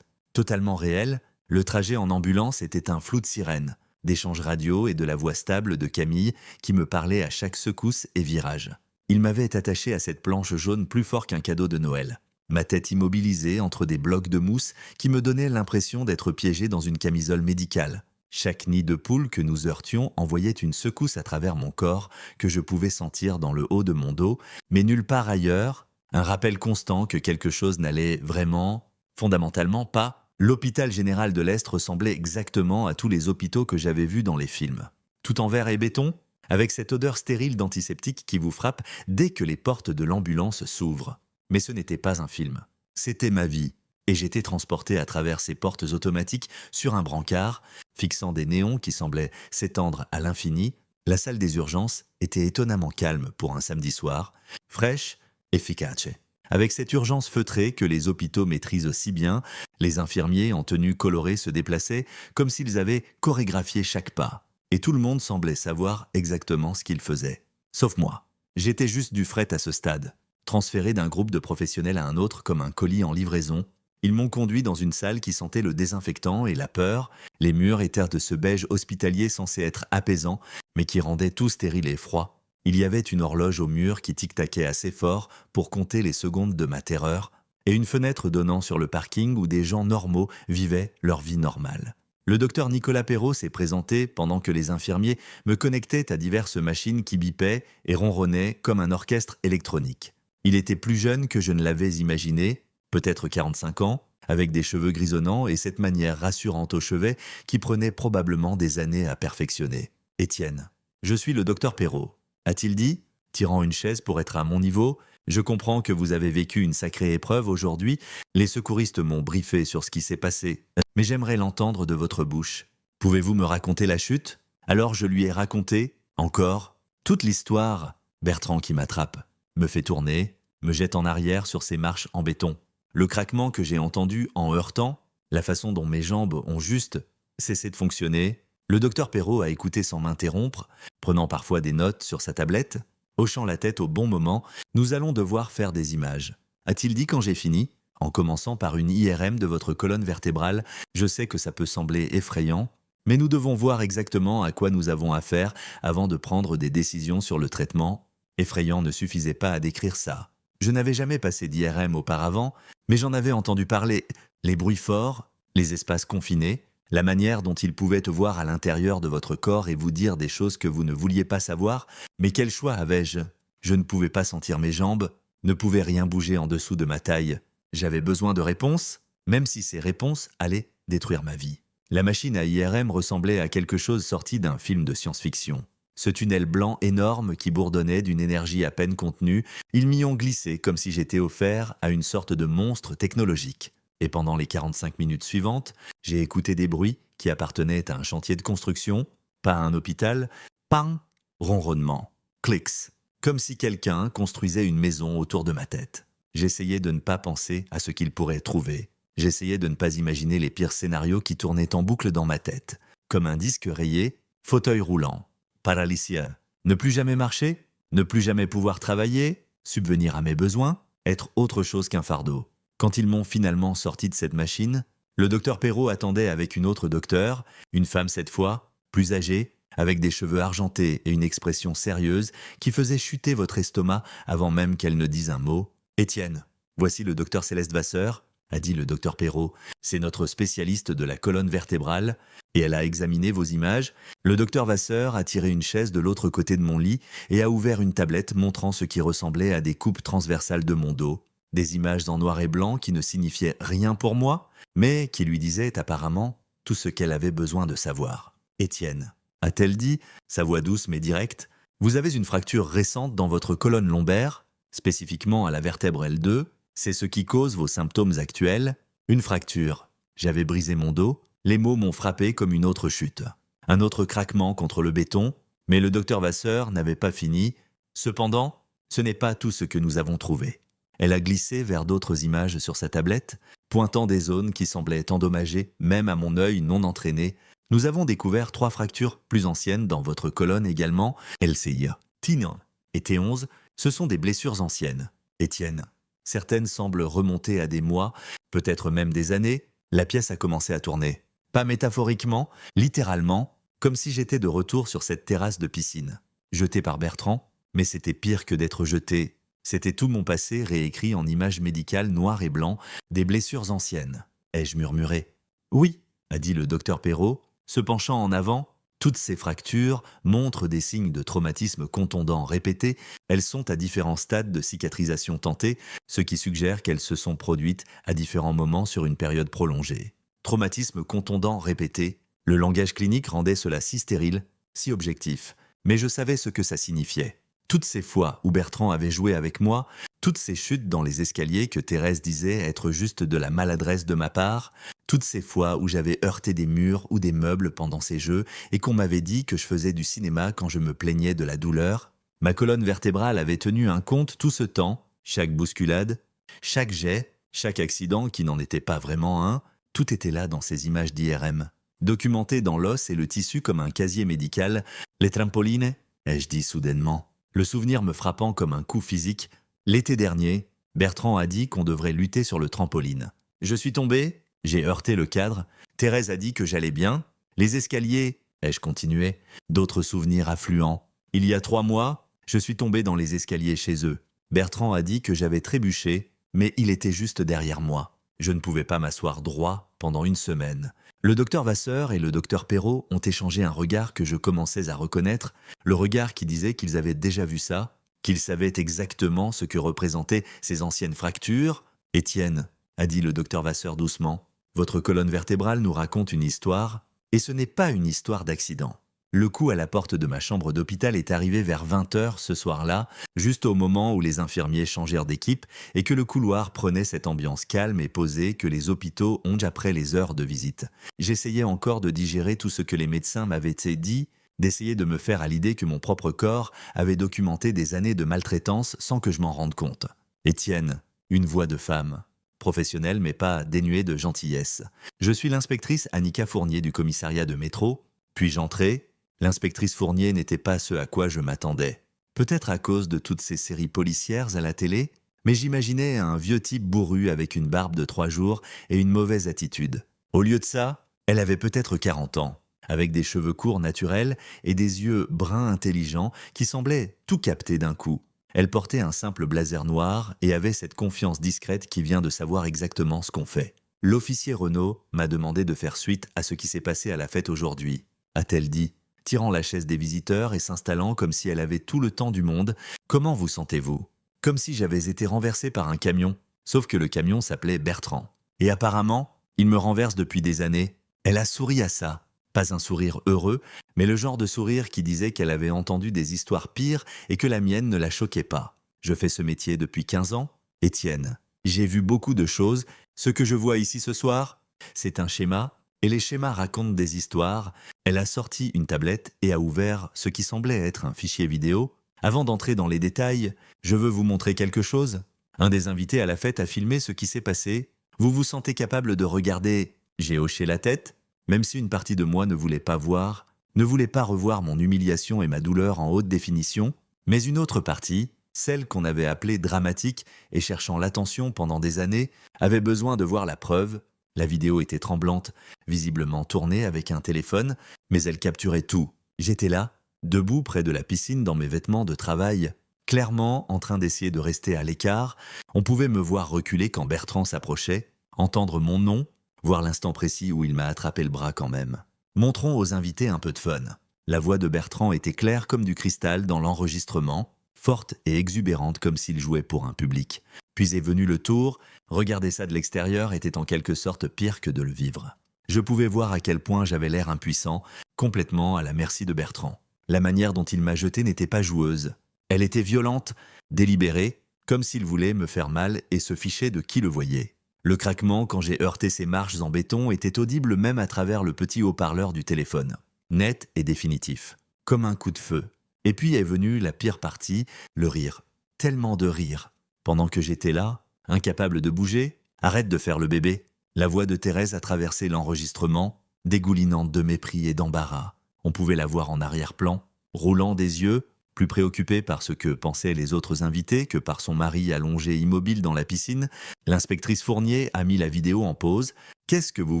Totalement réel, le trajet en ambulance était un flou de sirènes, d'échanges radio et de la voix stable de Camille qui me parlait à chaque secousse et virage. Il m'avait attaché à cette planche jaune plus fort qu'un cadeau de Noël. Ma tête immobilisée entre des blocs de mousse qui me donnaient l'impression d'être piégé dans une camisole médicale. Chaque nid de poule que nous heurtions envoyait une secousse à travers mon corps que je pouvais sentir dans le haut de mon dos, mais nulle part ailleurs, un rappel constant que quelque chose n'allait vraiment, fondamentalement pas. L'hôpital général de l'Est ressemblait exactement à tous les hôpitaux que j'avais vus dans les films. Tout en verre et béton, avec cette odeur stérile d'antiseptique qui vous frappe dès que les portes de l'ambulance s'ouvrent. Mais ce n'était pas un film. C'était ma vie. Et j'étais transporté à travers ces portes automatiques sur un brancard, fixant des néons qui semblaient s'étendre à l'infini. La salle des urgences était étonnamment calme pour un samedi soir, fraîche, efficace. Avec cette urgence feutrée que les hôpitaux maîtrisent si bien, les infirmiers en tenue colorée se déplaçaient comme s'ils avaient chorégraphié chaque pas. Et tout le monde semblait savoir exactement ce qu'il faisait. Sauf moi. J'étais juste du fret à ce stade. Transféré d'un groupe de professionnels à un autre comme un colis en livraison, ils m'ont conduit dans une salle qui sentait le désinfectant et la peur. Les murs étaient de ce beige hospitalier censé être apaisant, mais qui rendait tout stérile et froid. Il y avait une horloge au mur qui tic-taquait assez fort pour compter les secondes de ma terreur, et une fenêtre donnant sur le parking où des gens normaux vivaient leur vie normale. Le docteur Nicolas Perrault s'est présenté pendant que les infirmiers me connectaient à diverses machines qui bipaient et ronronnaient comme un orchestre électronique. Il était plus jeune que je ne l'avais imaginé, peut-être 45 ans, avec des cheveux grisonnants et cette manière rassurante au chevet qui prenait probablement des années à perfectionner. « Étienne, je suis le docteur Perrault. » A-t-il dit, tirant une chaise pour être à mon niveau. « Je comprends que vous avez vécu une sacrée épreuve aujourd'hui. Les secouristes m'ont briefé sur ce qui s'est passé. Mais j'aimerais l'entendre de votre bouche. Pouvez-vous me raconter la chute ?» Alors je lui ai raconté, encore, toute l'histoire. Bertrand qui m'attrape, me fait tourner, me jette en arrière sur ses marches en béton. Le craquement que j'ai entendu en heurtant, la façon dont mes jambes ont juste cessé de fonctionner. Le docteur Perrault a écouté sans m'interrompre, prenant parfois des notes sur sa tablette, hochant la tête au bon moment. « Nous allons devoir faire des images. » A-t-il dit quand j'ai fini, en commençant par une IRM de votre colonne vertébrale. Je sais que ça peut sembler effrayant, mais nous devons voir exactement à quoi nous avons affaire avant de prendre des décisions sur le traitement. Effrayant ne suffisait pas à décrire ça. Je n'avais jamais passé d'IRM auparavant, mais j'en avais entendu parler. Les bruits forts, les espaces confinés, la manière dont il pouvait te voir à l'intérieur de votre corps et vous dire des choses que vous ne vouliez pas savoir. Mais quel choix avais-je ? Je ne pouvais pas sentir mes jambes, ne pouvais rien bouger en dessous de ma taille. J'avais besoin de réponses, même si ces réponses allaient détruire ma vie. La machine à IRM ressemblait à quelque chose sorti d'un film de science-fiction. Ce tunnel blanc énorme qui bourdonnait d'une énergie à peine contenue, ils m'y ont glissé comme si j'étais offert à une sorte de monstre technologique. Et pendant les 45 minutes suivantes, j'ai écouté des bruits qui appartenaient à un chantier de construction, pas à un hôpital. Pang, ronronnement, clics, comme si quelqu'un construisait une maison autour de ma tête. J'essayais de ne pas penser à ce qu'il pourrait trouver. J'essayais de ne pas imaginer les pires scénarios qui tournaient en boucle dans ma tête. Comme un disque rayé, fauteuil roulant, paralysia, ne plus jamais marcher, Ne plus jamais pouvoir travailler, subvenir à mes besoins, être autre chose qu'un fardeau. Quand ils m'ont finalement sorti de cette machine, le docteur Perrault attendait avec une autre docteure, une femme cette fois, plus âgée, avec des cheveux argentés et une expression sérieuse qui faisait chuter votre estomac avant même qu'elle ne dise un mot. « Étienne, voici le docteur Céleste Vasseur », a dit le docteur Perrault. « C'est notre spécialiste de la colonne vertébrale et elle a examiné vos images. » Le docteur Vasseur a tiré une chaise de l'autre côté de mon lit et a ouvert une tablette montrant ce qui ressemblait à des coupes transversales de mon dos. Des images en noir et blanc qui ne signifiaient rien pour moi, mais qui lui disaient apparemment tout ce qu'elle avait besoin de savoir. « Étienne, a-t-elle dit, sa voix douce mais directe, vous avez une fracture récente dans votre colonne lombaire, spécifiquement à la vertèbre L2, c'est ce qui cause vos symptômes actuels. Une fracture. J'avais brisé mon dos, les mots m'ont frappé comme une autre chute. Un autre craquement contre le béton, mais le docteur Vasseur n'avait pas fini. Cependant, ce n'est pas tout ce que nous avons trouvé. Elle a glissé vers d'autres images sur sa tablette, pointant des zones qui semblaient endommagées, même à mon œil non entraîné. Nous avons découvert 3 fractures plus anciennes dans votre colonne également, LCIA, T9 et T11, ce sont des blessures anciennes. Étienne, certaines semblent remonter à des mois, peut-être même des années. La pièce a commencé à tourner. Pas métaphoriquement, littéralement, comme si j'étais de retour sur cette terrasse de piscine. Jeté par Bertrand, mais c'était pire que d'être jeté. C'était tout mon passé réécrit en images médicales noires et blancs, des blessures anciennes. Ai-je murmuré ? Oui, a dit le docteur Perrault, se penchant en avant. Toutes ces fractures montrent des signes de traumatisme contondant répétés. Elles sont à différents stades de cicatrisation tentée, ce qui suggère qu'elles se sont produites à différents moments sur une période prolongée. Traumatisme contondant répété, le langage clinique rendait cela si stérile, si objectif, mais je savais ce que ça signifiait. Toutes ces fois où Bertrand avait joué avec moi, toutes ces chutes dans les escaliers que Thérèse disait être juste de la maladresse de ma part, toutes ces fois où j'avais heurté des murs ou des meubles pendant ces jeux et qu'on m'avait dit que je faisais du cinéma quand je me plaignais de la douleur, ma colonne vertébrale avait tenu un compte tout ce temps, chaque bousculade, chaque jet, chaque accident qui n'en était pas vraiment un, tout était là dans ces images d'IRM. Documenté dans l'os et le tissu comme un casier médical, les trampolines, ai-je dit soudainement. Le souvenir me frappant comme un coup physique, l'été dernier, Bertrand a dit qu'on devrait lutter sur le trampoline. Je suis tombé, j'ai heurté le cadre, Thérèse a dit que j'allais bien, les escaliers, ai-je continué, d'autres souvenirs affluents. Il y a 3 mois, je suis tombé dans les escaliers chez eux. Bertrand a dit que j'avais trébuché, mais il était juste derrière moi. Je ne pouvais pas m'asseoir droit pendant 1 semaine. Le docteur Vasseur et le docteur Perrault ont échangé un regard que je commençais à reconnaître, le regard qui disait qu'ils avaient déjà vu ça, qu'ils savaient exactement ce que représentaient ces anciennes fractures. « Étienne, a dit le docteur Vasseur doucement, votre colonne vertébrale nous raconte une histoire, et ce n'est pas une histoire d'accident. Le coup à la porte de ma chambre d'hôpital est arrivé vers 20h ce soir-là, juste au moment où les infirmiers changèrent d'équipe et que le couloir prenait cette ambiance calme et posée que les hôpitaux ont après les heures de visite. J'essayais encore de digérer tout ce que les médecins m'avaient dit, d'essayer de me faire à l'idée que mon propre corps avait documenté des années de maltraitance sans que je m'en rende compte. Étienne, une voix de femme, professionnelle mais pas dénuée de gentillesse. Je suis l'inspectrice Annika Fournier du commissariat de métro. Puis-je entrer ? L'inspectrice Fournier n'était pas ce à quoi je m'attendais. Peut-être à cause de toutes ces séries policières à la télé, mais j'imaginais un vieux type bourru avec une barbe de 3 jours et une mauvaise attitude. Au lieu de ça, elle avait peut-être 40 ans, avec des cheveux courts naturels et des yeux bruns intelligents qui semblaient tout capter d'un coup. Elle portait un simple blazer noir et avait cette confiance discrète qui vient de savoir exactement ce qu'on fait. L'officier Renaud m'a demandé de faire suite à ce qui s'est passé à la fête aujourd'hui, a-t-elle dit, tirant la chaise des visiteurs et s'installant comme si elle avait tout le temps du monde. « Comment vous sentez-vous » Comme si j'avais été renversé par un camion, sauf que le camion s'appelait Bertrand. Et apparemment, il me renverse depuis des années. Elle a souri à ça. Pas un sourire heureux, mais le genre de sourire qui disait qu'elle avait entendu des histoires pires et que la mienne ne la choquait pas. Je fais ce métier depuis 15 ans. Étienne, j'ai vu beaucoup de choses. Ce que je vois ici ce soir, c'est un schéma. Et les schémas racontent des histoires. Elle a sorti une tablette et a ouvert ce qui semblait être un fichier vidéo. Avant d'entrer dans les détails, je veux vous montrer quelque chose. Un des invités à la fête a filmé ce qui s'est passé. Vous vous sentez capable de regarder ? J'ai hoché la tête, même si une partie de moi ne voulait pas voir, ne voulait pas revoir mon humiliation et ma douleur en haute définition. Mais une autre partie, celle qu'on avait appelée dramatique et cherchant l'attention pendant des années, avait besoin de voir la preuve. La vidéo était tremblante, visiblement tournée avec un téléphone, mais elle capturait tout. J'étais là, debout près de la piscine dans mes vêtements de travail, clairement en train d'essayer de rester à l'écart. On pouvait me voir reculer quand Bertrand s'approchait, entendre mon nom, voir l'instant précis où il m'a attrapé le bras quand même. Montrons aux invités un peu de fun. La voix de Bertrand était claire comme du cristal dans l'enregistrement, forte et exubérante comme s'il jouait pour un public. Puis est venu le tour, regarder ça de l'extérieur était en quelque sorte pire que de le vivre. Je pouvais voir à quel point j'avais l'air impuissant, complètement à la merci de Bertrand. La manière dont il m'a jeté n'était pas joueuse. Elle était violente, délibérée, comme s'il voulait me faire mal et se fichait de qui le voyait. Le craquement quand j'ai heurté ces marches en béton était audible même à travers le petit haut-parleur du téléphone. Net et définitif, comme un coup de feu. Et puis est venue la pire partie, le rire. Tellement de rire. Pendant que j'étais là, incapable de bouger, arrête de faire le bébé. La voix de Thérèse a traversé l'enregistrement, dégoulinante de mépris et d'embarras. On pouvait la voir en arrière-plan, roulant des yeux, plus préoccupée par ce que pensaient les autres invités que par son mari allongé immobile dans la piscine. L'inspectrice Fournier a mis la vidéo en pause. « Qu'est-ce que vous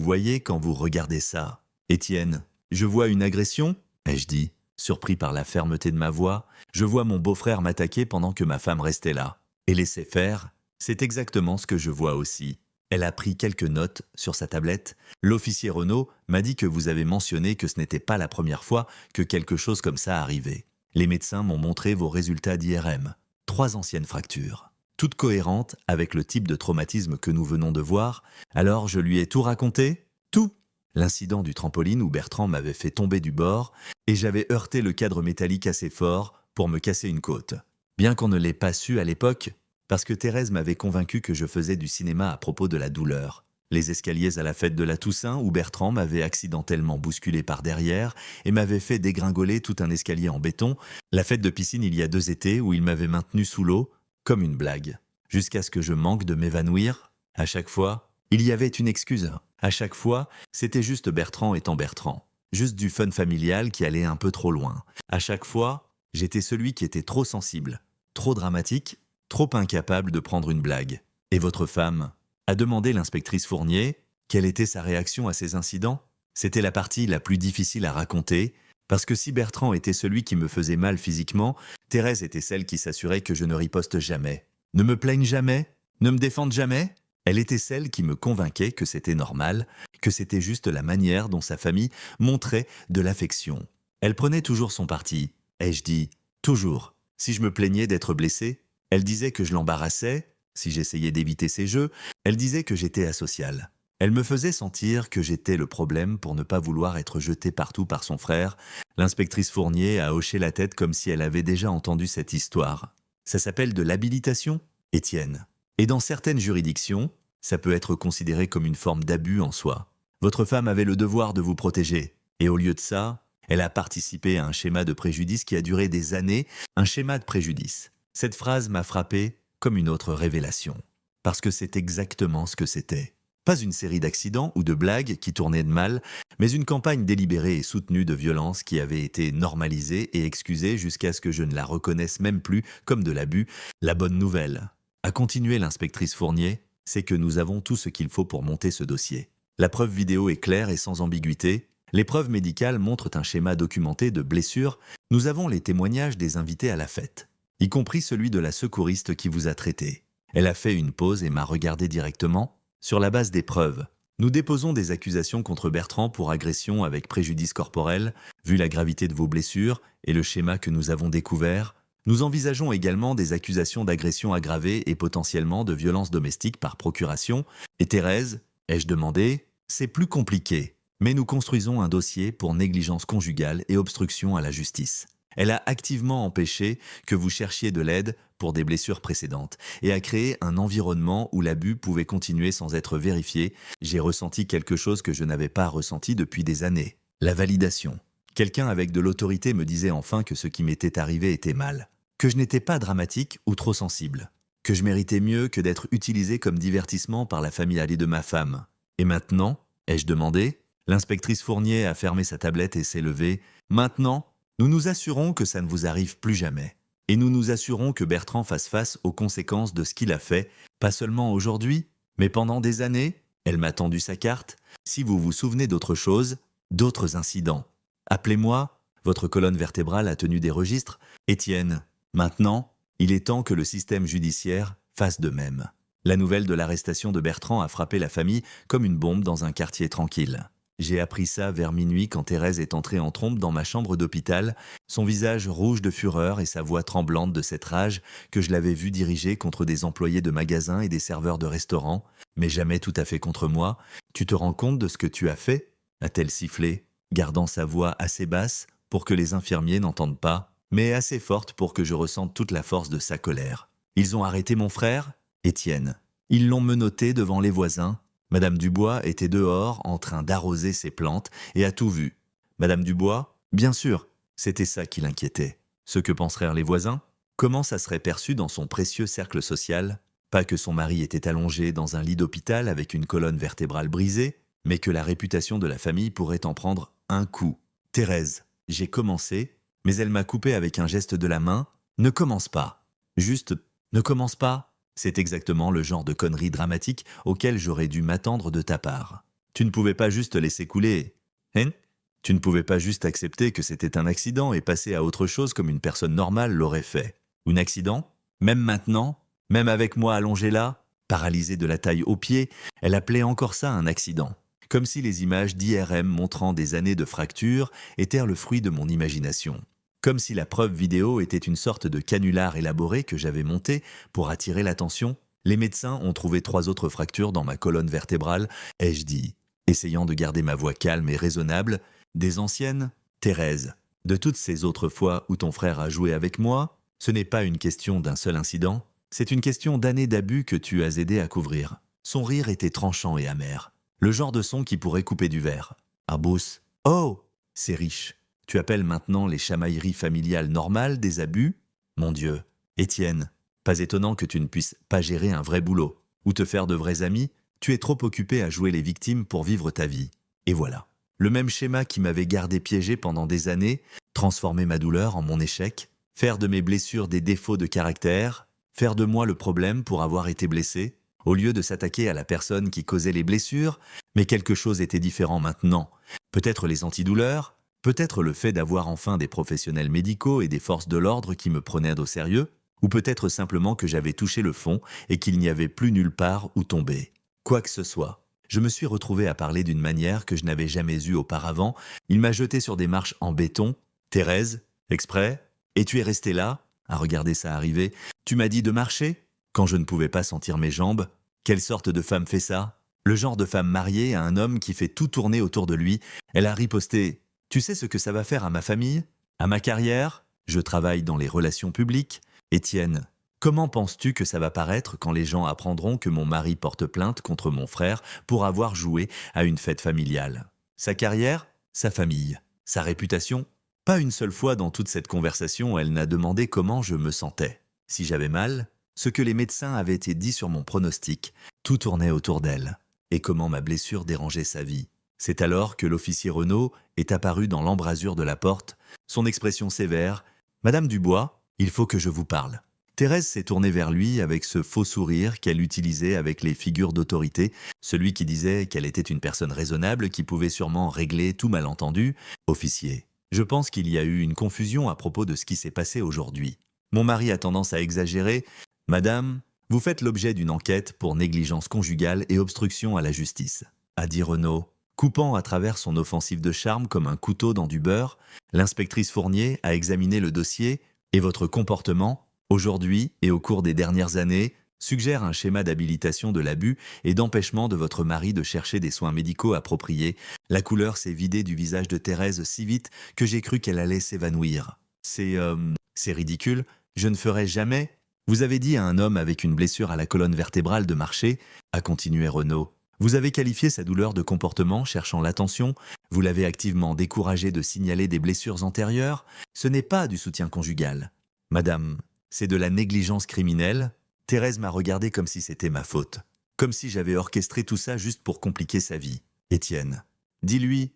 voyez quand vous regardez ça ?»« Étienne, je vois une agression ?» ai-je dit, surpris par la fermeté de ma voix. Je vois mon beau-frère m'attaquer pendant que ma femme restait là. Et laisser faire, c'est exactement ce que je vois aussi. Elle a pris quelques notes sur sa tablette. L'officier Renaud m'a dit que vous avez mentionné que ce n'était pas la première fois que quelque chose comme ça arrivait. Les médecins m'ont montré vos résultats d'IRM. 3 anciennes fractures, toutes cohérentes avec le type de traumatisme que nous venons de voir. Alors je lui ai tout raconté, tout. L'incident du trampoline où Bertrand m'avait fait tomber du bord et j'avais heurté le cadre métallique assez fort pour me casser une côte. Bien qu'on ne l'ait pas su à l'époque, parce que Thérèse m'avait convaincu que je faisais du cinéma à propos de la douleur. Les escaliers à la fête de la Toussaint où Bertrand m'avait accidentellement bousculé par derrière et m'avait fait dégringoler tout un escalier en béton. La fête de piscine il y a 2 étés où il m'avait maintenu sous l'eau, comme une blague. Jusqu'à ce que je manque de m'évanouir. À chaque fois, il y avait une excuse. À chaque fois, c'était juste Bertrand étant Bertrand. Juste du fun familial qui allait un peu trop loin. À chaque fois, j'étais celui qui était trop sensible, trop dramatique, trop incapable de prendre une blague. Et votre femme a demandé l'inspectrice Fournier quelle était sa réaction à ces incidents. C'était la partie la plus difficile à raconter, parce que si Bertrand était celui qui me faisait mal physiquement, Thérèse était celle qui s'assurait que je ne riposte jamais. Ne me plaigne jamais, ne me défende jamais. Elle était celle qui me convainquait que c'était normal, que c'était juste la manière dont sa famille montrait de l'affection. Elle prenait toujours son parti, ai-je dit, toujours. Si je me plaignais d'être blessé, elle disait que je l'embarrassais. Si j'essayais d'éviter ses jeux, elle disait que j'étais asocial. Elle me faisait sentir que j'étais le problème pour ne pas vouloir être jeté partout par son frère. L'inspectrice Fournier a hoché la tête comme si elle avait déjà entendu cette histoire. Ça s'appelle de l'habilitation, Étienne. Et dans certaines juridictions, ça peut être considéré comme une forme d'abus en soi. Votre femme avait le devoir de vous protéger. Et au lieu de ça, elle a participé à un schéma de préjudice qui a duré des années, un schéma de préjudice. Cette phrase m'a frappé comme une autre révélation. Parce que c'est exactement ce que c'était. Pas une série d'accidents ou de blagues qui tournaient de mal, mais une campagne délibérée et soutenue de violence qui avait été normalisée et excusée jusqu'à ce que je ne la reconnaisse même plus comme de l'abus. La bonne nouvelle, a continué l'inspectrice Fournier, c'est que nous avons tout ce qu'il faut pour monter ce dossier. La preuve vidéo est claire et sans ambiguïté. Les preuves médicales montrent un schéma documenté de blessures. Nous avons les témoignages des invités à la fête, y compris celui de la secouriste qui vous a traité. Elle a fait une pause et m'a regardé directement. Sur la base des preuves, nous déposons des accusations contre Bertrand pour agression avec préjudice corporel. Vu la gravité de vos blessures et le schéma que nous avons découvert, nous envisageons également des accusations d'agression aggravée et potentiellement de violence domestique par procuration. Et Thérèse, ai-je demandé, c'est plus compliqué, mais nous construisons un dossier pour négligence conjugale et obstruction à la justice. Elle a activement empêché que vous cherchiez de l'aide pour des blessures précédentes et a créé un environnement où l'abus pouvait continuer sans être vérifié. J'ai ressenti quelque chose que je n'avais pas ressenti depuis des années. La validation. Quelqu'un avec de l'autorité me disait enfin que ce qui m'était arrivé était mal. Que je n'étais pas dramatique ou trop sensible. Que je méritais mieux que d'être utilisé comme divertissement par la famille allée de ma femme. Et maintenant, ai-je demandé? L'inspectrice Fournier a fermé sa tablette et s'est levée. Maintenant, nous nous assurons que ça ne vous arrive plus jamais. et nous nous assurons que Bertrand fasse face aux conséquences de ce qu'il a fait, pas seulement aujourd'hui, mais pendant des années. Elle m'a tendu sa carte. Si vous vous souvenez d'autre chose, d'autres incidents, appelez-moi. Votre colonne vertébrale a tenu des registres. Étienne, maintenant, il est temps que le système judiciaire fasse de même. La nouvelle de l'arrestation de Bertrand a frappé la famille comme une bombe dans un quartier tranquille. J'ai appris ça vers minuit quand Thérèse est entrée en trompe dans ma chambre d'hôpital, son visage rouge de fureur et sa voix tremblante de cette rage que je l'avais vue diriger contre des employés de magasins et des serveurs de restaurants, mais jamais tout à fait contre moi. Tu te rends compte de ce que tu as fait ? A-t-elle sifflé, gardant sa voix assez basse pour que les infirmiers n'entendent pas, mais assez forte pour que je ressente toute la force de sa colère. Ils ont arrêté mon frère, Étienne. Ils l'ont menotté devant les voisins. Madame Dubois était dehors en train d'arroser ses plantes et a tout vu. Madame Dubois, bien sûr, c'était ça qui l'inquiétait. Ce que penseraient les voisins ? Comment ça serait perçu dans son précieux cercle social ? Pas que son mari était allongé dans un lit d'hôpital avec une colonne vertébrale brisée, mais que la réputation de la famille pourrait en prendre un coup. Thérèse, j'ai commencé, mais elle m'a coupé avec un geste de la main. Ne commence pas. Juste, ne commence pas. C'est exactement le genre de conneries dramatiques auxquelles j'aurais dû m'attendre de ta part. Tu ne pouvais pas juste laisser couler. Hein ? Tu ne pouvais pas juste accepter que c'était un accident et passer à autre chose comme une personne normale l'aurait fait. Un accident ? Même maintenant ? Même avec moi allongé là, paralysée de la taille aux pieds, elle appelait encore ça un accident. Comme si les images d'IRM montrant des années de fractures étaient le fruit de mon imagination. Comme si la preuve vidéo était une sorte de canular élaboré que j'avais monté pour attirer l'attention. Les médecins ont trouvé 3 autres fractures dans ma colonne vertébrale, ai-je dit, essayant de garder ma voix calme et raisonnable. Des anciennes ? Thérèse, de toutes ces autres fois où ton frère a joué avec moi, ce n'est pas une question d'un seul incident, c'est une question d'années d'abus que tu as aidé à couvrir. Son rire était tranchant et amer. Le genre de son qui pourrait couper du verre. Arbous. Oh, c'est riche. Tu appelles maintenant les chamailleries familiales normales des abus ? Mon Dieu. Étienne, pas étonnant que tu ne puisses pas gérer un vrai boulot, ou te faire de vrais amis, tu es trop occupé à jouer les victimes pour vivre ta vie. Et voilà. Le même schéma qui m'avait gardé piégé pendant des années, transformer ma douleur en mon échec, faire de mes blessures des défauts de caractère, faire de moi le problème pour avoir été blessé, au lieu de s'attaquer à la personne qui causait les blessures, mais quelque chose était différent maintenant. Peut-être les antidouleurs, peut-être le fait d'avoir enfin des professionnels médicaux et des forces de l'ordre qui me prenaient au sérieux, ou peut-être simplement que j'avais touché le fond et qu'il n'y avait plus nulle part où tomber. Quoi que ce soit, je me suis retrouvé à parler d'une manière que je n'avais jamais eue auparavant. Il m'a jeté sur des marches en béton. Thérèse, exprès, et tu es restée là, à regarder ça arriver. Tu m'as dit de marcher ? Quand je ne pouvais pas sentir mes jambes. Quelle sorte de femme fait ça ? Le genre de femme mariée à un homme qui fait tout tourner autour de lui. Elle a riposté. Tu sais ce que ça va faire à ma famille ? À ma carrière ? Je travaille dans les relations publiques. Étienne, comment penses-tu que ça va paraître quand les gens apprendront que mon mari porte plainte contre mon frère pour avoir joué à une fête familiale ? Sa carrière ? Sa famille. Sa réputation ? Pas une seule fois dans toute cette conversation, elle n'a demandé comment je me sentais. Si j'avais mal, ce que les médecins avaient été dit sur mon pronostic, tout tournait autour d'elle. Et comment ma blessure dérangeait sa vie. C'est alors que l'officier Renaud est apparu dans l'embrasure de la porte, son expression sévère. « Madame Dubois, il faut que je vous parle. » Thérèse s'est tournée vers lui avec ce faux sourire qu'elle utilisait avec les figures d'autorité, celui qui disait qu'elle était une personne raisonnable qui pouvait sûrement régler tout malentendu. « Officier, je pense qu'il y a eu une confusion à propos de ce qui s'est passé aujourd'hui. Mon mari a tendance à exagérer. Madame, vous faites l'objet d'une enquête pour négligence conjugale et obstruction à la justice, » a dit Renaud. Coupant à travers son offensive de charme comme un couteau dans du beurre, l'inspectrice Fournier a examiné le dossier et votre comportement, aujourd'hui et au cours des dernières années, suggère un schéma d'habilitation de l'abus et d'empêchement de votre mari de chercher des soins médicaux appropriés. La couleur s'est vidée du visage de Thérèse si vite que j'ai cru qu'elle allait s'évanouir. C'est ridicule, je ne ferai jamais. Vous avez dit à un homme avec une blessure à la colonne vertébrale de marcher, a continué Renaud. Vous avez qualifié sa douleur de comportement cherchant l'attention, vous l'avez activement découragé de signaler des blessures antérieures. Ce n'est pas du soutien conjugal. Madame, c'est de la négligence criminelle. Thérèse m'a regardé comme si c'était ma faute. Comme si j'avais orchestré tout ça juste pour compliquer sa vie. Étienne, dis-lui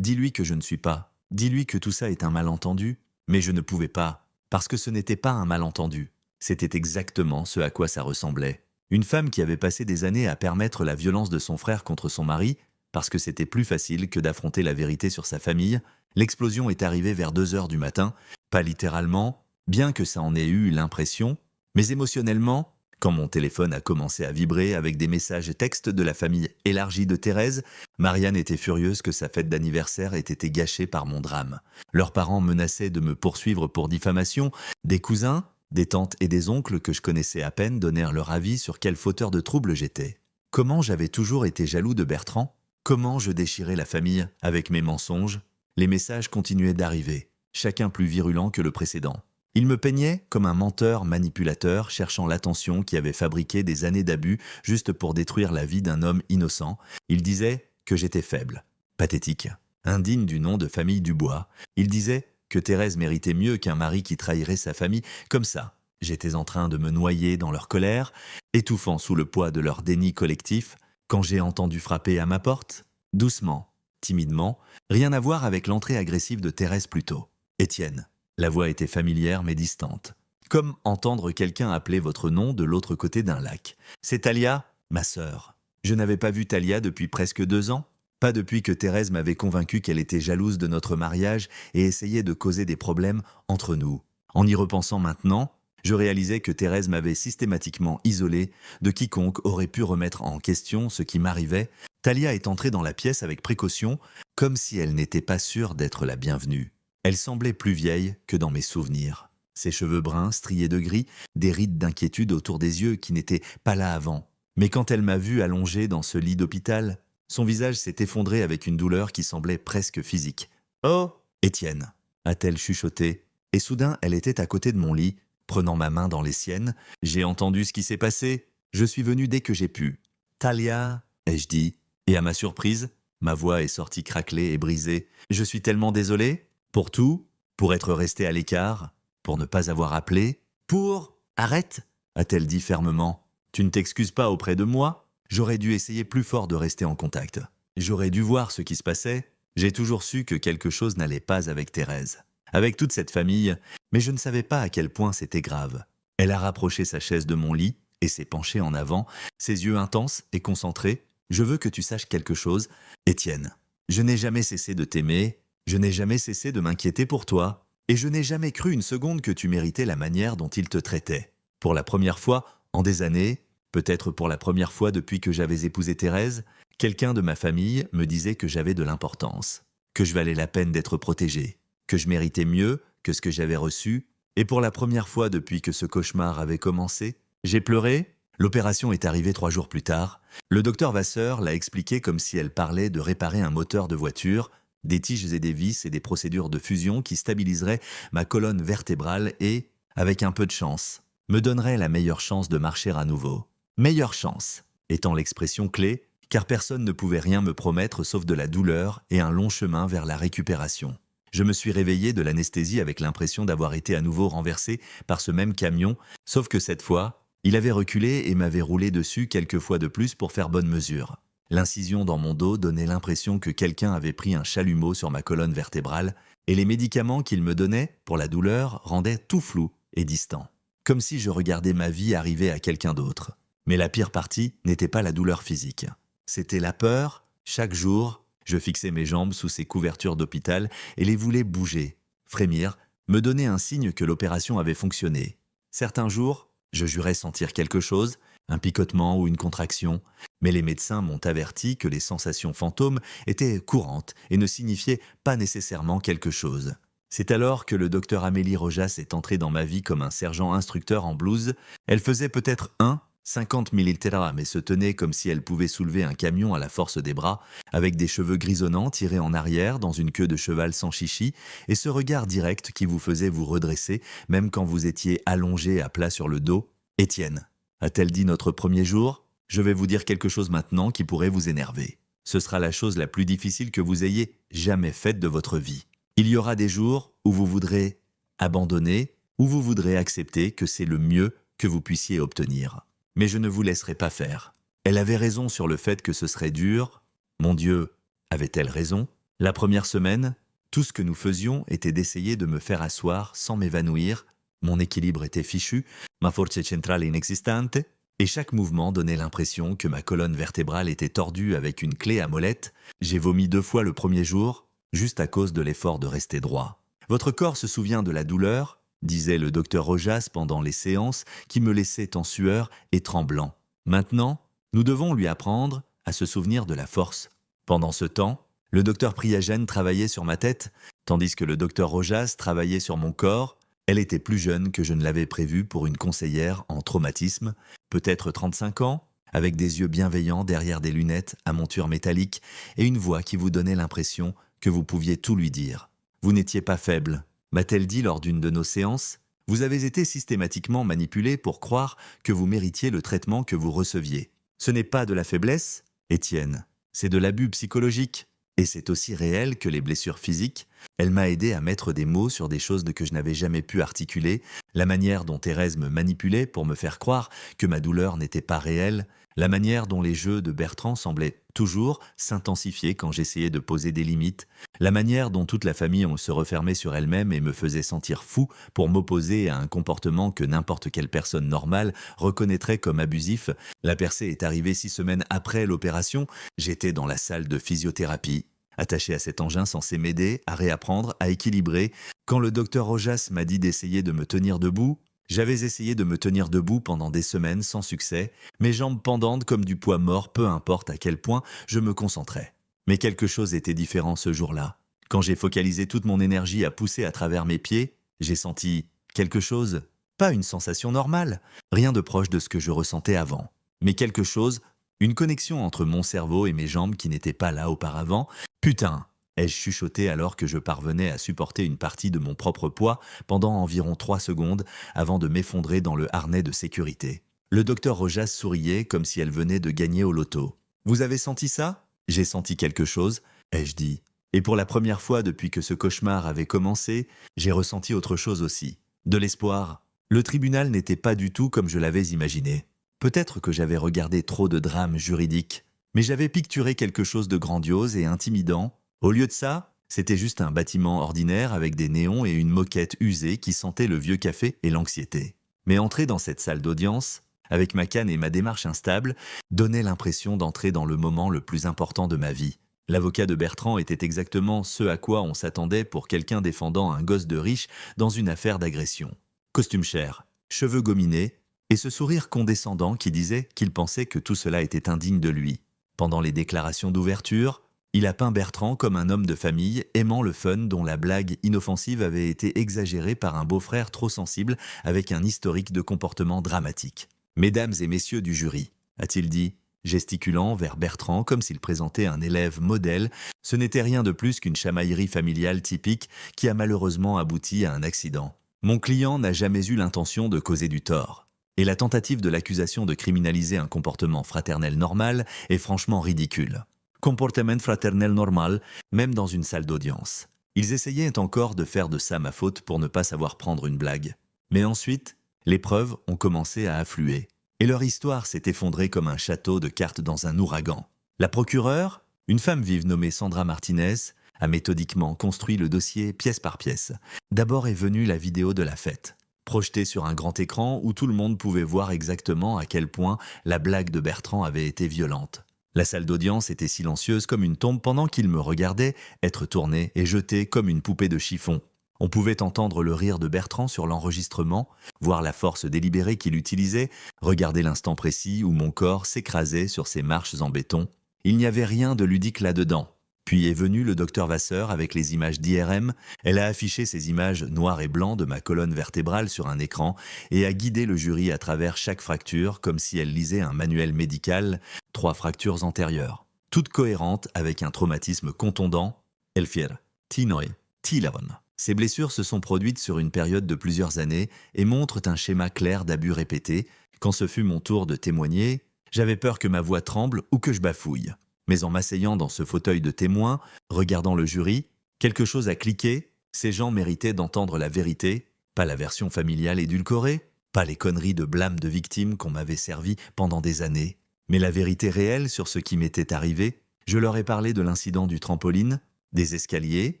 que je ne suis pas. Dis-lui que tout ça est un malentendu. Mais je ne pouvais pas, parce que ce n'était pas un malentendu. C'était exactement ce à quoi ça ressemblait. Une femme qui avait passé des années à permettre la violence de son frère contre son mari, parce que c'était plus facile que d'affronter la vérité sur sa famille. L'explosion est arrivée vers 2 heures du matin, pas littéralement, bien que ça en ait eu l'impression, mais émotionnellement, quand mon téléphone a commencé à vibrer avec des messages textes de la famille élargie de Thérèse, Marianne était furieuse que sa fête d'anniversaire ait été gâchée par mon drame. Leurs parents menaçaient de me poursuivre pour diffamation, des cousins, des tantes et des oncles que je connaissais à peine donnèrent leur avis sur quel fauteur de trouble j'étais. Comment j'avais toujours été jaloux de Bertrand? Comment je déchirais la famille avec mes mensonges? Les messages continuaient d'arriver, chacun plus virulent que le précédent. Il me peignait comme un menteur manipulateur cherchant l'attention qui avait fabriqué des années d'abus juste pour détruire la vie d'un homme innocent. Il disait que j'étais faible, pathétique, indigne du nom de famille Dubois. Il disait que Thérèse méritait mieux qu'un mari qui trahirait sa famille. Comme ça, j'étais en train de me noyer dans leur colère, étouffant sous le poids de leur déni collectif, quand j'ai entendu frapper à ma porte, doucement, timidement, rien à voir avec l'entrée agressive de Thérèse plus tôt. Étienne. La voix était familière mais distante. Comme entendre quelqu'un appeler votre nom de l'autre côté d'un lac. C'est Talia, ma sœur. Je n'avais pas vu Talia depuis presque 2 ans. Pas depuis que Thérèse m'avait convaincu qu'elle était jalouse de notre mariage et essayait de causer des problèmes entre nous. En y repensant maintenant, je réalisais que Thérèse m'avait systématiquement isolé de quiconque aurait pu remettre en question ce qui m'arrivait. Talia est entrée dans la pièce avec précaution, comme si elle n'était pas sûre d'être la bienvenue. Elle semblait plus vieille que dans mes souvenirs. Ses cheveux bruns, striés de gris, des rides d'inquiétude autour des yeux qui n'étaient pas là avant. Mais quand elle m'a vu allongée dans ce lit d'hôpital, son visage s'est effondré avec une douleur qui semblait presque physique. « Oh, Étienne !» a-t-elle chuchoté. Et soudain, elle était à côté de mon lit, prenant ma main dans les siennes. J'ai entendu ce qui s'est passé. Je suis venu dès que j'ai pu. « Talia !» ai-je dit. Et à ma surprise, ma voix est sortie craquelée et brisée. « Je suis tellement désolé. Pour tout, pour être resté à l'écart, pour ne pas avoir appelé, pour... Arrête, a-t-elle dit fermement. Tu ne t'excuses pas auprès de moi? J'aurais dû essayer plus fort de rester en contact. J'aurais dû voir ce qui se passait. J'ai toujours su que quelque chose n'allait pas avec Thérèse, avec toute cette famille, mais je ne savais pas à quel point c'était grave. Elle a rapproché sa chaise de mon lit et s'est penchée en avant, ses yeux intenses et concentrés. Je veux que tu saches quelque chose, Étienne. Je n'ai jamais cessé de t'aimer. Je n'ai jamais cessé de m'inquiéter pour toi, et je n'ai jamais cru une seconde que tu méritais la manière dont il te traitait. Pour la première fois, en des années, peut-être pour la première fois depuis que j'avais épousé Thérèse, quelqu'un de ma famille me disait que j'avais de l'importance, que je valais la peine d'être protégé, que je méritais mieux que ce que j'avais reçu, et pour la première fois depuis que ce cauchemar avait commencé, j'ai pleuré. L'opération est arrivée 3 jours plus tard. Le docteur Vasseur l'a expliqué comme si elle parlait de réparer un moteur de voiture, des tiges et des vis et des procédures de fusion qui stabiliseraient ma colonne vertébrale et, avec un peu de chance, me donneraient la meilleure chance de marcher à nouveau. Meilleure chance, étant l'expression clé, car personne ne pouvait rien me promettre sauf de la douleur et un long chemin vers la récupération. Je me suis réveillé de l'anesthésie avec l'impression d'avoir été à nouveau renversé par ce même camion, sauf que cette fois, il avait reculé et m'avait roulé dessus quelques fois de plus pour faire bonne mesure. L'incision dans mon dos donnait l'impression que quelqu'un avait pris un chalumeau sur ma colonne vertébrale et les médicaments qu'il me donnait pour la douleur rendaient tout flou et distant. Comme si je regardais ma vie arriver à quelqu'un d'autre. Mais la pire partie n'était pas la douleur physique. C'était la peur. Chaque jour, je fixais mes jambes sous ces couvertures d'hôpital et les voulais bouger, frémir, me donner un signe que l'opération avait fonctionné. Certains jours, je jurais sentir quelque chose, un picotement ou une contraction, mais les médecins m'ont averti que les sensations fantômes étaient courantes et ne signifiaient pas nécessairement quelque chose. C'est alors que le docteur Amélie Rojas est entrée dans ma vie comme un sergent instructeur en blouse. Elle faisait peut-être 50 milliliters, mais se tenait comme si elle pouvait soulever un camion à la force des bras, avec des cheveux grisonnants tirés en arrière dans une queue de cheval sans chichi, et ce regard direct qui vous faisait vous redresser, même quand vous étiez allongé à plat sur le dos. « Étienne », a-t-elle dit notre premier jour, « je vais vous dire quelque chose maintenant qui pourrait vous énerver. Ce sera la chose la plus difficile que vous ayez jamais faite de votre vie. Il y aura des jours où vous voudrez abandonner, où vous voudrez accepter que c'est le mieux que vous puissiez obtenir. Mais je ne vous laisserai pas faire. » Elle avait raison sur le fait que ce serait dur. Mon Dieu, avait-elle raison? La première semaine, tout ce que nous faisions était d'essayer de me faire asseoir sans m'évanouir, mon équilibre était fichu, ma forza centrale inexistante, et chaque mouvement donnait l'impression que ma colonne vertébrale était tordue avec une clé à molette. J'ai vomi 2 fois le premier jour, juste à cause de l'effort de rester droit. Votre corps se souvient de la douleur, disait le docteur Rojas pendant les séances, qui me laissait en sueur et tremblant. Maintenant, nous devons lui apprendre à se souvenir de la force. Pendant ce temps, le docteur Priagène travaillait sur ma tête, tandis que le docteur Rojas travaillait sur mon corps. Elle était plus jeune que je ne l'avais prévu pour une conseillère en traumatisme, peut-être 35 ans, avec des yeux bienveillants derrière des lunettes à monture métallique et une voix qui vous donnait l'impression que vous pouviez tout lui dire. Vous n'étiez pas faible, m'a-t-elle dit lors d'une de nos séances. Vous avez été systématiquement manipulé pour croire que vous méritiez le traitement que vous receviez. Ce n'est pas de la faiblesse, Étienne, c'est de l'abus psychologique. Et c'est aussi réel que les blessures physiques. Elle m'a aidé à mettre des mots sur des choses que je n'avais jamais pu articuler, la manière dont Thérèse me manipulait pour me faire croire que ma douleur n'était pas réelle, la manière dont les jeux de Bertrand semblaient toujours s'intensifier quand j'essayais de poser des limites, la manière dont toute la famille se refermait sur elle-même et me faisait sentir fou pour m'opposer à un comportement que n'importe quelle personne normale reconnaîtrait comme abusif. La percée est arrivée 6 semaines après l'opération. J'étais dans la salle de physiothérapie, attaché à cet engin censé m'aider à réapprendre à équilibrer. Quand le docteur Rojas m'a dit d'essayer de me tenir debout, j'avais essayé de me tenir debout pendant des semaines sans succès, mes jambes pendantes comme du poids mort, peu importe à quel point je me concentrais. Mais quelque chose était différent ce jour-là. Quand j'ai focalisé toute mon énergie à pousser à travers mes pieds, j'ai senti quelque chose, pas une sensation normale, rien de proche de ce que je ressentais avant, mais quelque chose, une connexion entre mon cerveau et mes jambes qui n'était pas là auparavant. Putain, ai-je chuchoté alors que je parvenais à supporter une partie de mon propre poids pendant environ 3 secondes avant de m'effondrer dans le harnais de sécurité. Le docteur Rojas souriait comme si elle venait de gagner au loto. « Vous avez senti ça ?» ?»« J'ai senti quelque chose, ai-je dit. Et pour la première fois depuis que ce cauchemar avait commencé, j'ai ressenti autre chose aussi. De l'espoir. Le tribunal n'était pas du tout comme je l'avais imaginé. Peut-être que j'avais regardé trop de drames juridiques, mais j'avais picturé quelque chose de grandiose et intimidant. Au lieu de ça, c'était juste un bâtiment ordinaire avec des néons et une moquette usée qui sentait le vieux café et l'anxiété. Mais entrer dans cette salle d'audience, avec ma canne et ma démarche instable, donnait l'impression d'entrer dans le moment le plus important de ma vie. L'avocat de Bertrand était exactement ce à quoi on s'attendait pour quelqu'un défendant un gosse de riche dans une affaire d'agression. Costume cher, cheveux gominés, et ce sourire condescendant qui disait qu'il pensait que tout cela était indigne de lui. Pendant les déclarations d'ouverture, il a peint Bertrand comme un homme de famille aimant le fun dont la blague inoffensive avait été exagérée par un beau-frère trop sensible avec un historique de comportement dramatique. « Mesdames et messieurs du jury », a-t-il dit, gesticulant vers Bertrand comme s'il présentait un élève modèle. Ce n'était rien de plus qu'une chamaillerie familiale typique qui a malheureusement abouti à un accident. Mon client n'a jamais eu l'intention de causer du tort. Et la tentative de l'accusation de criminaliser un comportement fraternel normal est franchement ridicule. Comportement fraternel normal, même dans une salle d'audience. Ils essayaient encore de faire de ça ma faute pour ne pas savoir prendre une blague. Mais ensuite, les preuves ont commencé à affluer. Et leur histoire s'est effondrée comme un château de cartes dans un ouragan. La procureure, une femme vive nommée Sandra Martinez, a méthodiquement construit le dossier pièce par pièce. D'abord est venue la vidéo de la fête, projetée sur un grand écran où tout le monde pouvait voir exactement à quel point la blague de Bertrand avait été violente. La salle d'audience était silencieuse comme une tombe pendant qu'il me regardait être tourné et jeté comme une poupée de chiffon. On pouvait entendre le rire de Bertrand sur l'enregistrement, voir la force délibérée qu'il utilisait, regarder l'instant précis où mon corps s'écrasait sur ces marches en béton. Il n'y avait rien de ludique là-dedans. Puis est venu le docteur Vasseur avec les images d'IRM. Elle a affiché ces images noires et blancs de ma colonne vertébrale sur un écran et a guidé le jury à travers chaque fracture comme si elle lisait un manuel médical, 3 fractures antérieures, toutes cohérentes avec un traumatisme contondant. Elfir, Tinoi, Tilavon. Ces blessures se sont produites sur une période de plusieurs années et montrent un schéma clair d'abus répétés. Quand ce fut mon tour de témoigner, j'avais peur que ma voix tremble ou que je bafouille. Mais en m'asseyant dans ce fauteuil de témoin, regardant le jury, quelque chose a cliqué. Ces gens méritaient d'entendre la vérité, pas la version familiale édulcorée, pas les conneries de blâme de victimes qu'on m'avait servi pendant des années, mais la vérité réelle sur ce qui m'était arrivé. Je leur ai parlé de l'incident du trampoline, des escaliers,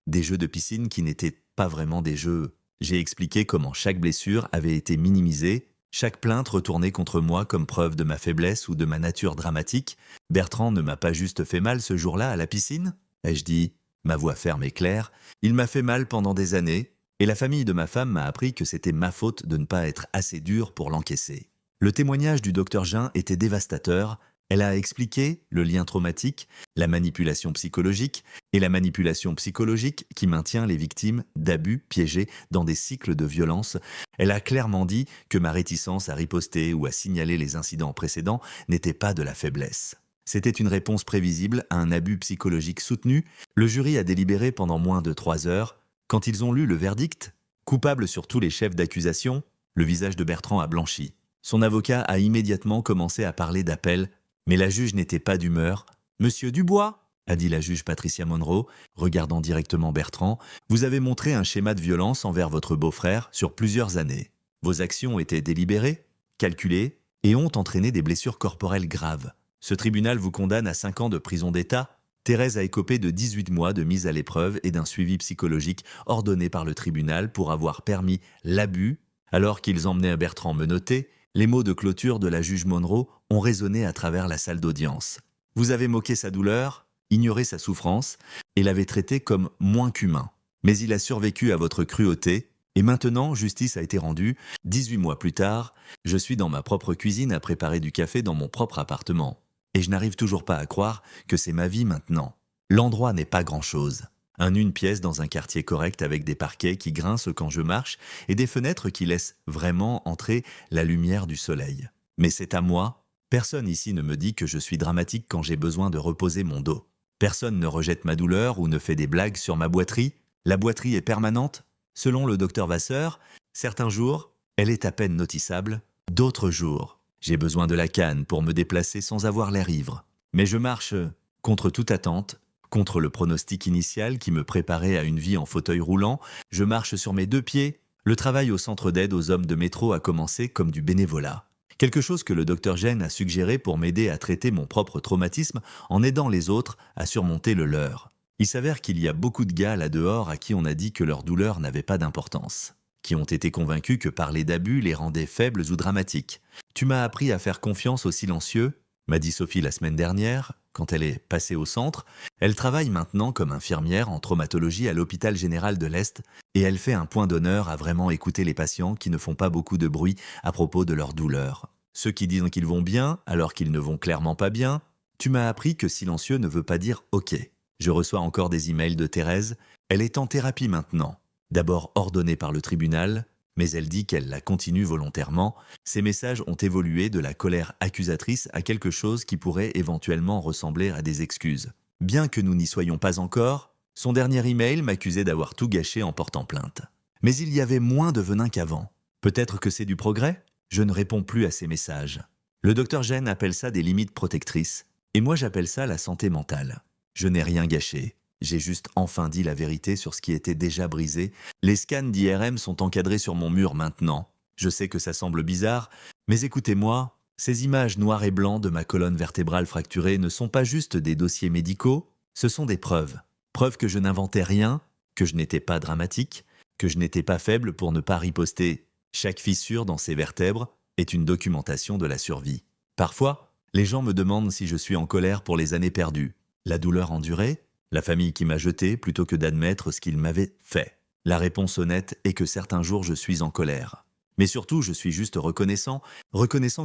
des jeux de piscine qui n'étaient pas vraiment des jeux. J'ai expliqué comment chaque blessure avait été minimisée, chaque plainte retournée contre moi comme preuve de ma faiblesse ou de ma nature dramatique. Bertrand ne m'a pas juste fait mal ce jour-là à la piscine, ai-je dit, ma voix ferme et claire. Il m'a fait mal pendant des années, et la famille de ma femme m'a appris que c'était ma faute de ne pas être assez dur pour l'encaisser. Le témoignage du docteur Jean était dévastateur. Elle a expliqué le lien traumatique, la manipulation psychologique et la manipulation psychologique qui maintient les victimes d'abus piégées dans des cycles de violence. Elle a clairement dit que ma réticence à riposter ou à signaler les incidents précédents n'était pas de la faiblesse. C'était une réponse prévisible à un abus psychologique soutenu. Le jury a délibéré pendant moins de 3 heures. Quand ils ont lu le verdict, coupable sur tous les chefs d'accusation, le visage de Bertrand a blanchi. Son avocat a immédiatement commencé à parler d'appel, mais la juge n'était pas d'humeur. « Monsieur Dubois », a dit la juge Patricia Monroe, regardant directement Bertrand, « vous avez montré un schéma de violence envers votre beau-frère sur plusieurs années. Vos actions étaient délibérées, calculées et ont entraîné des blessures corporelles graves. Ce tribunal vous condamne à 5 ans de prison d'État. Thérèse a écopé de 18 mois de mise à l'épreuve et d'un suivi psychologique ordonné par le tribunal pour avoir permis l'abus. » Alors qu'ils emmenaient Bertrand menotté, les mots de clôture de la juge Monroe ont résonné à travers la salle d'audience. Vous avez moqué sa douleur, ignoré sa souffrance et l'avez traité comme moins qu'humain. Mais il a survécu à votre cruauté et maintenant, justice a été rendue. 18 mois plus tard, je suis dans ma propre cuisine à préparer du café dans mon propre appartement. Et je n'arrive toujours pas à croire que c'est ma vie maintenant. L'endroit n'est pas grand-chose. Une pièce dans un quartier correct avec des parquets qui grincent quand je marche et des fenêtres qui laissent vraiment entrer la lumière du soleil. Mais c'est à moi. Personne ici ne me dit que je suis dramatique quand j'ai besoin de reposer mon dos. Personne ne rejette ma douleur ou ne fait des blagues sur ma boiterie. La boiterie est permanente. Selon le docteur Vasseur, certains jours, elle est à peine notissable. D'autres jours, j'ai besoin de la canne pour me déplacer sans avoir l'air ivre. Mais je marche contre toute attente. Contre le pronostic initial qui me préparait à une vie en fauteuil roulant, je marche sur mes 2 pieds. Le travail au centre d'aide aux hommes de métro a commencé comme du bénévolat. Quelque chose que le docteur Gênes a suggéré pour m'aider à traiter mon propre traumatisme en aidant les autres à surmonter le leur. Il s'avère qu'il y a beaucoup de gars là dehors à qui on a dit que leur douleur n'avait pas d'importance, qui ont été convaincus que parler d'abus les rendait faibles ou dramatiques. Tu m'as appris à faire confiance aux silencieux, m'a dit Sophie la semaine dernière, quand elle est passée au centre. Elle travaille maintenant comme infirmière en traumatologie à l'hôpital général de l'Est et elle fait un point d'honneur à vraiment écouter les patients qui ne font pas beaucoup de bruit à propos de leur douleur. Ceux qui disent qu'ils vont bien alors qu'ils ne vont clairement pas bien. Tu m'as appris que silencieux ne veut pas dire OK. Je reçois encore des emails de Thérèse. Elle est en thérapie maintenant. D'abord ordonnée par le tribunal, mais elle dit qu'elle la continue volontairement. Ces messages ont évolué de la colère accusatrice à quelque chose qui pourrait éventuellement ressembler à des excuses. Bien que nous n'y soyons pas encore, son dernier email m'accusait d'avoir tout gâché en portant plainte. Mais il y avait moins de venin qu'avant. Peut-être que c'est du progrès ? Je ne réponds plus à ces messages. Le docteur Gênes appelle ça des limites protectrices, et moi j'appelle ça la santé mentale. Je n'ai rien gâché. J'ai juste enfin dit la vérité sur ce qui était déjà brisé. Les scans d'IRM sont encadrés sur mon mur maintenant. Je sais que ça semble bizarre, mais écoutez-moi, ces images noires et blancs de ma colonne vertébrale fracturée ne sont pas juste des dossiers médicaux, ce sont des preuves. Preuves que je n'inventais rien, que je n'étais pas dramatique, que je n'étais pas faible pour ne pas riposter. Chaque fissure dans ces vertèbres est une documentation de la survie. Parfois, les gens me demandent si je suis en colère pour les années perdues, la douleur endurée, la famille qui m'a jeté plutôt que d'admettre ce qu'ils m'avaient fait. La réponse honnête est que certains jours je suis en colère. Mais surtout, je suis juste reconnaissant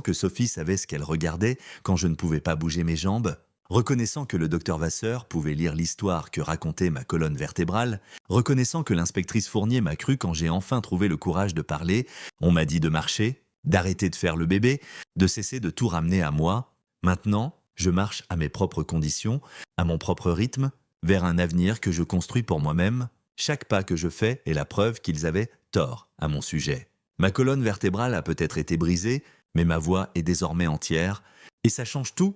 que Sophie savait ce qu'elle regardait quand je ne pouvais pas bouger mes jambes, reconnaissant que le docteur Vasseur pouvait lire l'histoire que racontait ma colonne vertébrale, reconnaissant que l'inspectrice Fournier m'a cru quand j'ai enfin trouvé le courage de parler. On m'a dit de marcher, d'arrêter de faire le bébé, de cesser de tout ramener à moi. Maintenant, je marche à mes propres conditions, à mon propre rythme, vers un avenir que je construis pour moi-même. Chaque pas que je fais est la preuve qu'ils avaient tort à mon sujet. Ma colonne vertébrale a peut-être été brisée, mais ma voix est désormais entière, et ça change tout.